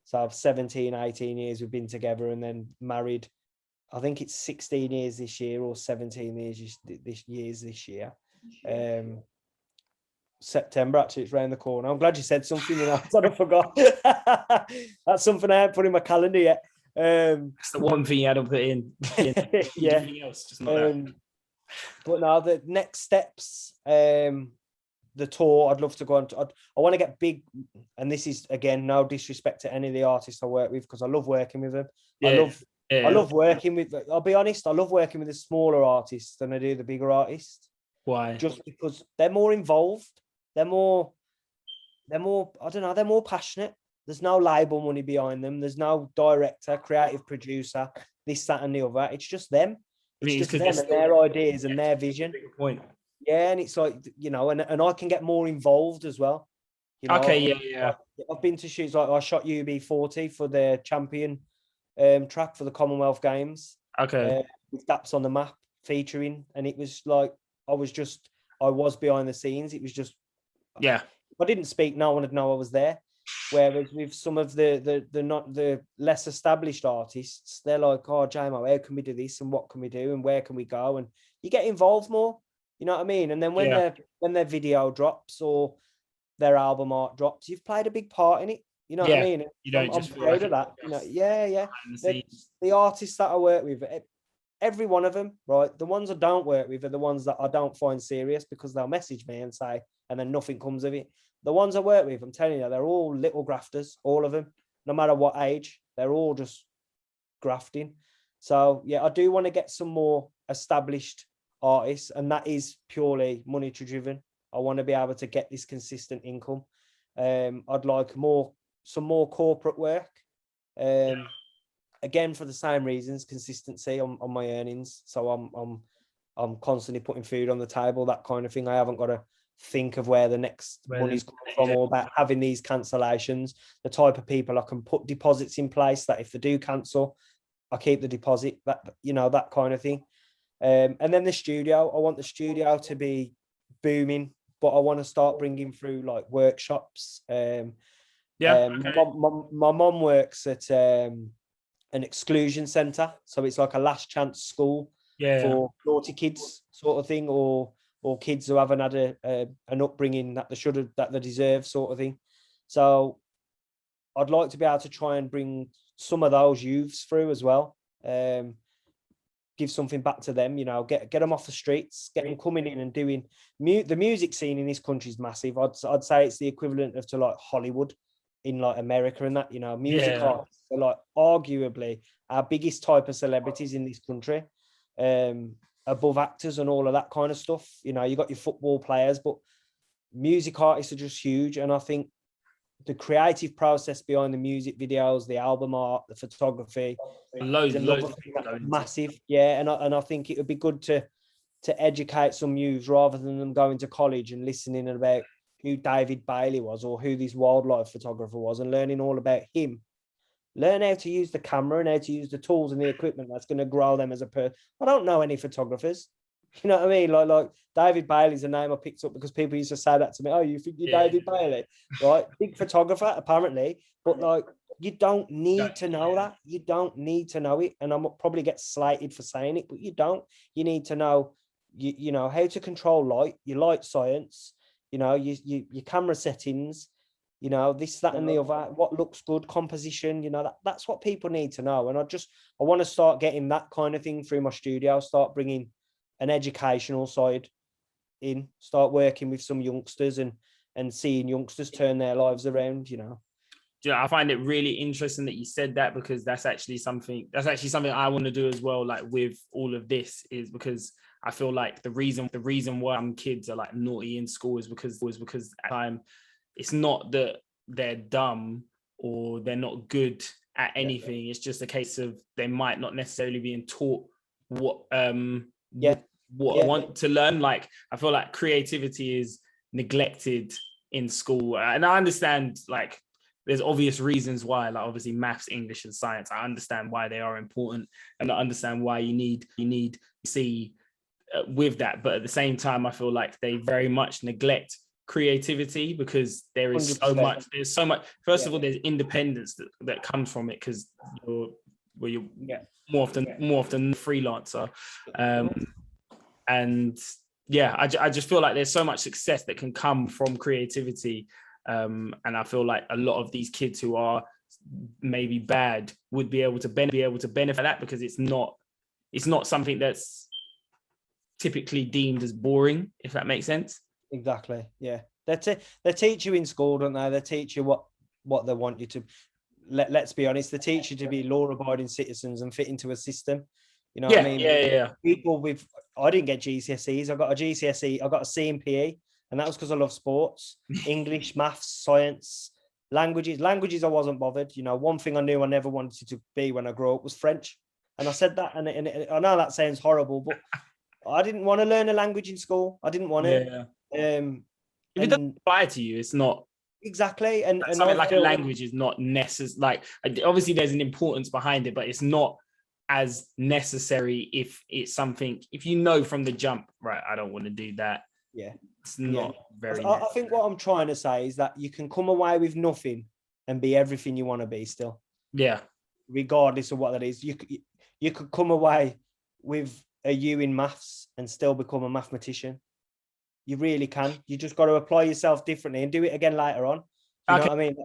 So 17, 18 years we've been together, and then married. I think it's 16 years this year, or 17 years this year. September, actually, it's round the corner. I'm glad you said something, you know, I forgot. That's something I haven't put in my calendar yet. That's the one thing you had to put in. Yeah. Everything else, just not that. But now the next steps, the tour, I'd love to go on. I want to get big, and this is, again, no disrespect to any of the artists I work with, because I love working with them. I love working with, I'll be honest, I love working with the smaller artists than I do the bigger artists. Why? Just because they're more involved. They're more, I don't know, they're more passionate. There's no label money behind them. There's no director, creative producer, this, that, and the other. It's just them. It's just them and their ideas and their vision. Point. Yeah, and it's like, you know, and I can get more involved as well. You know, I've been to shoots, like I shot UB40 for the champion track for the Commonwealth Games. Okay. With Gaps on the Map featuring, and it was like I was behind the scenes. It was just, if I didn't speak, no one would know I was there. Whereas with some of the less established artists, they're like, oh, Jaymo, how can we do this, and what can we do, and where can we go? And you get involved more, you know what I mean? And then when their video drops or their album art drops, you've played a big part in it. You know what I mean? You don't I'm proud of that. You know, the artists that I work with, every one of them, right? The ones I don't work with are the ones that I don't find serious, because they'll message me and say, and then nothing comes of it. The ones I work with, I'm telling you, they're all little grafters, all of them, no matter what age, they're all just grafting. So yeah, I do want to get some more established artists, and that is purely monetary driven. I want to be able to get this consistent income. I'd like some more corporate work. Again, for the same reasons, consistency on my earnings. So I'm constantly putting food on the table, that kind of thing. I haven't got to think of where the next money's coming from, or about having these cancellations. The type of people I can put deposits in place that if they do cancel, I keep the deposit, that, you know, that kind of thing. And then the studio, I want the studio to be booming, but I want to start bringing through like workshops. My mom works at an exclusion center, so it's like a last chance school for naughty kids, sort of thing, or kids who haven't had an upbringing that they deserve, sort of thing. So I'd like to be able to try and bring some of those youths through as well. Give something back to them, you know, get them off the streets, get them coming in and doing the music scene in this country is massive. I'd say it's the equivalent of to like Hollywood. in like America and that, you know, music Yeah. artists are like arguably our biggest type of celebrities in this country, above actors and all of that kind of stuff. You know, you got your football players, but music artists are just huge. And I think the creative process behind the music videos, the album art, the photography, Loads massive. Yeah, and I think it would be good to educate some youths rather than them going to college and listening about who David Bailey was or who this wildlife photographer was and learning all about him. Learn how to use the camera and how to use the tools and the equipment that's going to grow them as a person. I don't know any photographers. You know what I mean? Like David Bailey's a name I picked up because people used to say that to me. Oh, you think you're David Bailey? Right? Big photographer, apparently. But like, you don't need to know that. You don't need to know it. And I'm probably get slated for saying it, but you don't. You need to know, you know, how to control light, your light science, you know, your camera settings, you know, this, that, and the other, what looks good, composition, you know, that's what people need to know. And I want to start getting that kind of thing through my studio, start bringing an educational side in, start working with some youngsters and seeing youngsters turn their lives around, you know. Yeah, I find it really interesting that you said that, because that's actually something I want to do as well. Like with all of this, is because I feel like the reason why kids are like naughty in school is because at the time, it's not that they're dumb or they're not good at anything. It's just a case of they might not necessarily being taught what I want to learn. Like, I feel like creativity is neglected in school, and I understand like there's obvious reasons why, like obviously maths, English, and science. I understand why they are important, and I understand why you need to see with that. But at the same time, I feel like they very much neglect creativity, because there is 100%. There's so much. First of all, there's independence that comes from it, because you're more often freelancer, and yeah, I just feel like there's so much success that can come from creativity, and I feel like a lot of these kids who are maybe bad would be able to benefit that, because it's not something that's typically deemed as boring, if that makes sense. Exactly. Yeah. They teach you in school, don't they? They teach you what they want you to. Let's be honest. They teach you to be law-abiding citizens and fit into a system. You know what I mean? Yeah. People I didn't get GCSEs. I got a GCSE. I got a C in PE, and that was because I love sports, English, maths, science, languages. Languages, I wasn't bothered. You know, one thing I knew I never wanted to be when I grew up was French, and I said that, and I know that sounds horrible, but I didn't want to learn a language in school. I didn't want it. If it doesn't apply to you, it's not exactly. And something like a language is not necessary. Like, obviously, there's an importance behind it, but it's not as necessary if it's something. If you know from the jump, right, I don't want to do that. Yeah, it's not very. I think what I'm trying to say is that you can come away with nothing and be everything you want to be still. Yeah. Regardless of what that is, you could come away with a U in maths and still become a mathematician. You really can. You just got to apply yourself differently and do it again later on. You know what I mean?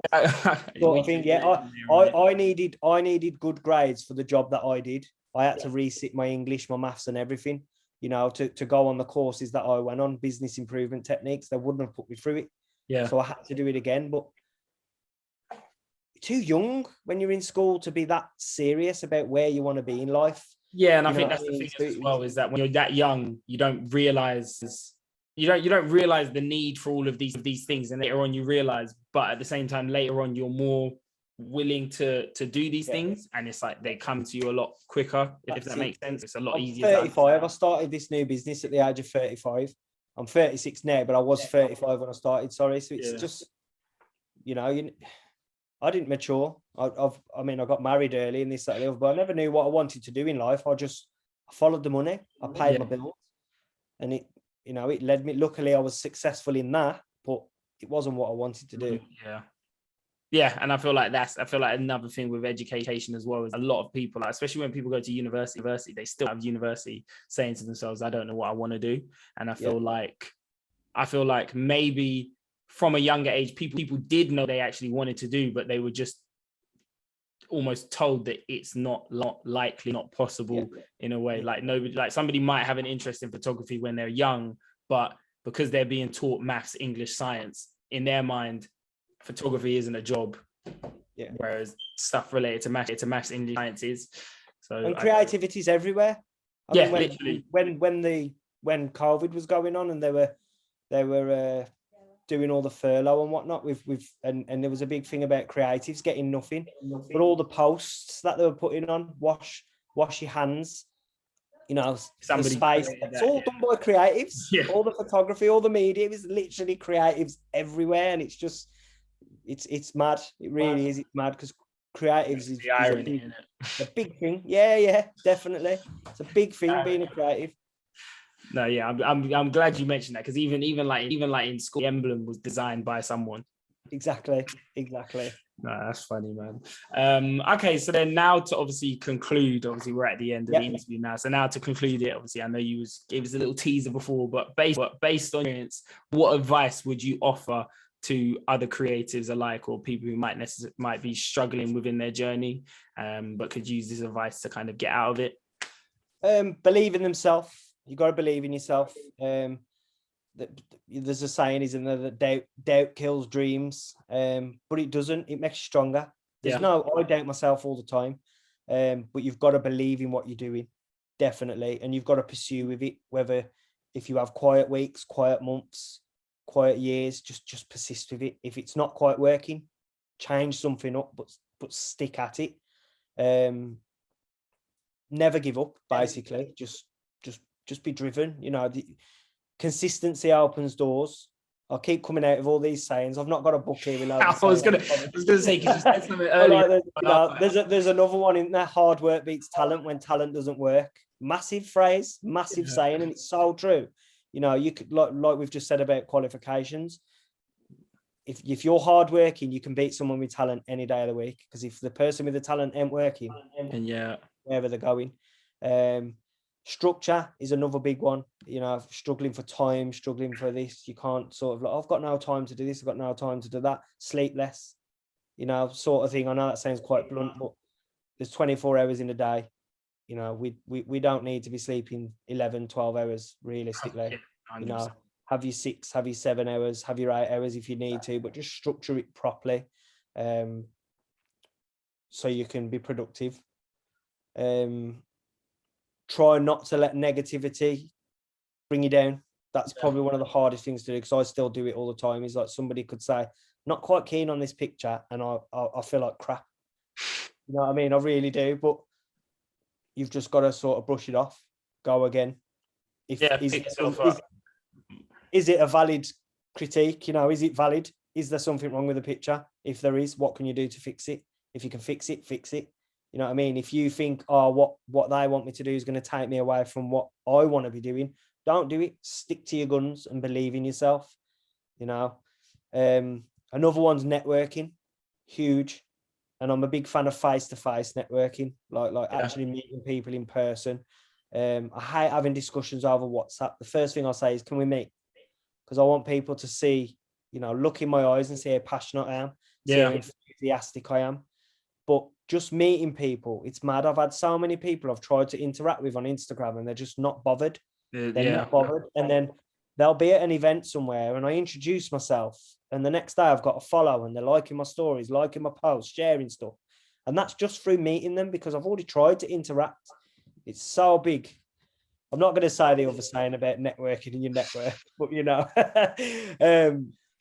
Sort of thing. Yeah. I needed good grades for the job that I did. I had to resit my English, my maths, and everything, you know, to go on the courses that I went on, business improvement techniques. They wouldn't have put me through it. Yeah. So I had to do it again. But you're too young when you're in school to be that serious about where you want to be in life. Yeah, and I think that's the thing as well, is that when you're that young, you don't realize the need for all of these things, and later on you realize. But at the same time, later on, you're more willing to do these things, and it's like they come to you a lot quicker. If that makes sense, it's a lot easier. 35. I started this new business at the age of 35. I'm 36 now, but I was 35 when I started. Sorry, so it's just, you know, I didn't mature. I got married early and this, that, and the other, but I never knew what I wanted to do in life. I followed the money. I paid my bills, and it led me. Luckily, I was successful in that, but it wasn't what I wanted to do. Yeah, and I feel like another thing with education as well is a lot of people, especially when people go to university, they still have university saying to themselves, "I don't know what I want to do," and I feel like maybe from a younger age, people did know they actually wanted to do, but they were just almost told that it's not likely, not possible in a way. Like nobody, like somebody might have an interest in photography when they're young, but because they're being taught maths, English, science, in their mind, photography isn't a job. Yeah. Whereas stuff related to maths, English, sciences. So and creativity's everywhere. I mean, literally. When COVID was going on and they were doing all the furlough and whatnot, and there was a big thing about creatives getting nothing. But all the posts that they were putting on, wash your hands, you know, Somebody the space, it's all done by creatives. Yeah. All the photography, all the media, is literally creatives everywhere, and it's just it's mad. It really is. It's mad because creatives is a big thing. Yeah, definitely. It's a big thing being a creative. No, yeah, I'm glad you mentioned that, because even like in school, the emblem was designed by someone. Exactly. No, that's funny, man. Okay, so then now to obviously conclude, obviously we're at the end of the interview now. So now to conclude it, obviously I know you gave us a little teaser before, but based on experience, what advice would you offer to other creatives alike, or people who might be struggling within their journey, but could use this advice to kind of get out of it? Believe in themselves. You got to believe in yourself. There's a saying, isn't there, that doubt kills dreams, but it doesn't. It makes you stronger. I doubt myself all the time, but you've got to believe in what you're doing, definitely, and you've got to pursue with it. Whether if you have quiet weeks, quiet months, quiet years, just persist with it. If it's not quite working, change something up, but stick at it. Never give up. Basically, just be driven. You know, the consistency opens doors. I'll keep coming out of all these sayings. I've not got a book here. I was gonna say, because you said something earlier. There's another one in there. Hard work beats talent when talent doesn't work. Massive phrase, massive saying, and it's so true. You know, you could like we've just said about qualifications. If you're hardworking, you can beat someone with talent any day of the week. Because if the person with the talent ain't working, and wherever they're going. Structure is another big one. You know, struggling for time, struggling for this. You can't sort of like, I've got no time to do this, I've got no time to do that. Sleep less, you know, sort of thing. I know that sounds quite blunt, but there's 24 hours in a day. You know, we don't need to be sleeping 11, 12 hours realistically. You know, have your 6, have your 7 hours, have your 8 hours if you need to, but just structure it properly, so you can be productive. Try not to let negativity bring you down. That's probably one of the hardest things to do, because I still do it all the time. Is like somebody could say, not quite keen on this picture, and I feel like crap. You know what I mean? I really do, but you've just got to sort of brush it off, go again. Is it a valid critique? You know, is it valid? Is there something wrong with the picture? If there is, what can you do to fix it? If you can fix it, fix it. You know what I mean? If you think, oh, what they want me to do is going to take me away from what I want to be doing, don't do it. Stick to your guns and believe in yourself. You know, another one's networking, huge. And I'm a big fan of face-to-face networking, like actually meeting people in person. I hate having discussions over WhatsApp. The first thing I'll say is, can we meet? Because I want people to see, you know, look in my eyes and see how passionate I am, see how enthusiastic I am. But just meeting people, it's mad. I've had so many people I've tried to interact with on Instagram and they're just not bothered. They're not bothered. And then they'll be at an event somewhere and I introduce myself. And the next day I've got a follow and they're liking my stories, liking my posts, sharing stuff. And that's just through meeting them, because I've already tried to interact. It's so big. I'm not going to say the other saying about networking in your network, but you know,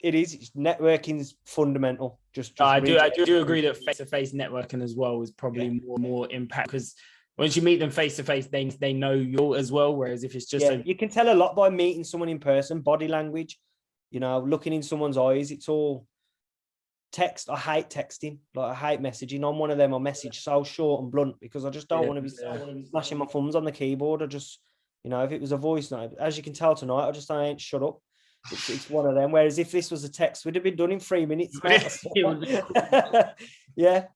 it is. Networking is fundamental. I do agree that face-to-face networking as well is probably more impact, because once you meet them face-to-face, they know you as well. Whereas if it's just you can tell a lot by meeting someone in person, body language, you know, looking in someone's eyes. It's all text. I hate texting. Like, I hate messaging. I'm one of them. I message so short and blunt because I just don't want to be smashing my thumbs on the keyboard. I just, you know, if it was a voice note, as you can tell tonight, I ain't shut up. It's one of them. Whereas if this was a text, we'd have been done in 3 minutes. Yeah,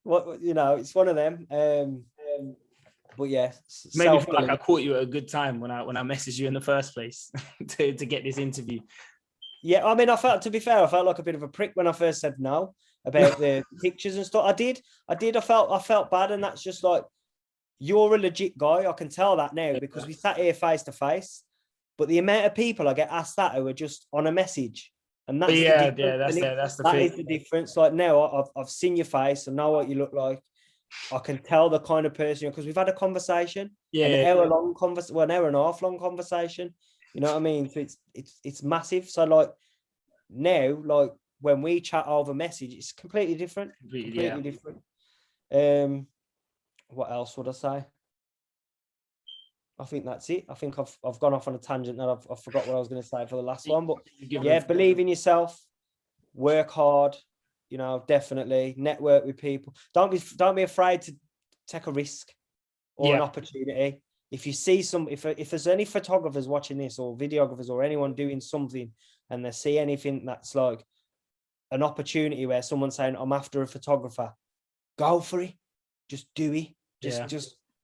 you know, it's one of them. But yeah, maybe feel like I caught you at a good time when I messaged you in the first place to get this interview. Yeah, I mean, to be fair, I felt like a bit of a prick when I first said no about the pictures and stuff. I did. I felt bad, and that's just like, you're a legit guy. I can tell that now because we sat here face to face. But the amount of people I get asked that who are just on a message And that's that's the that thing. is the difference. Like now, I've seen your face and know what you look like. I can tell the kind of person because we've had a conversation, an hour long conversation, well, an hour and a half long conversation. You know what I mean? So it's massive. So like now, like when we chat over message, it's completely different. Completely different. What else would I say? I think that's it. I think I've gone off on a tangent and I've forgot what I was going to say for the last one. But yeah, believe in yourself, work hard, you know, definitely network with people. Don't be afraid to take a risk or an opportunity. If you see if there's any photographers watching this or videographers or anyone doing something and they see anything that's like an opportunity where someone's saying, I'm after a photographer, go for it. Just do it.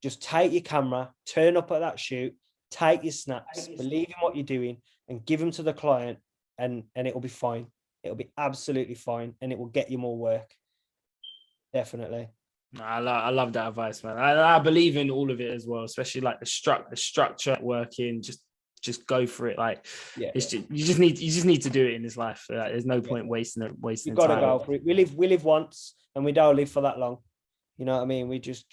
Just take your camera, turn up at that shoot, take your snaps, believe in what you're doing and give them to the client and it'll be fine. It'll be absolutely fine and it will get you more work. Definitely. I love that advice, man. I believe in all of it as well, especially like the structure working, just go for it. Like you just need to do it in this life. There's no point wasting You've got to go for it. We live once and we don't live for that long. You know what I mean? We just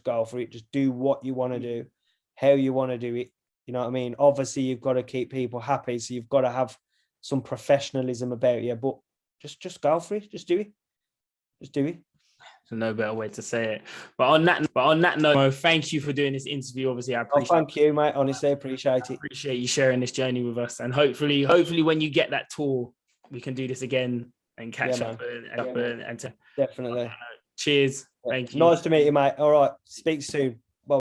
go for it. Just do what you want to do, how you want to do it. You know what I mean? Obviously, you've got to keep people happy. So you've got to have some professionalism about you, but just go for it. Just do it. Just do it. There's no better way to say it. But on that note, thank you for doing this interview. Obviously, I appreciate thank you, mate. Honestly, appreciate it. Appreciate you sharing this journey with us. And hopefully when you get that tour, we can do this again and catch up and definitely. Cheers. Thank you. Nice to meet you, mate. All right. Speak soon. Well.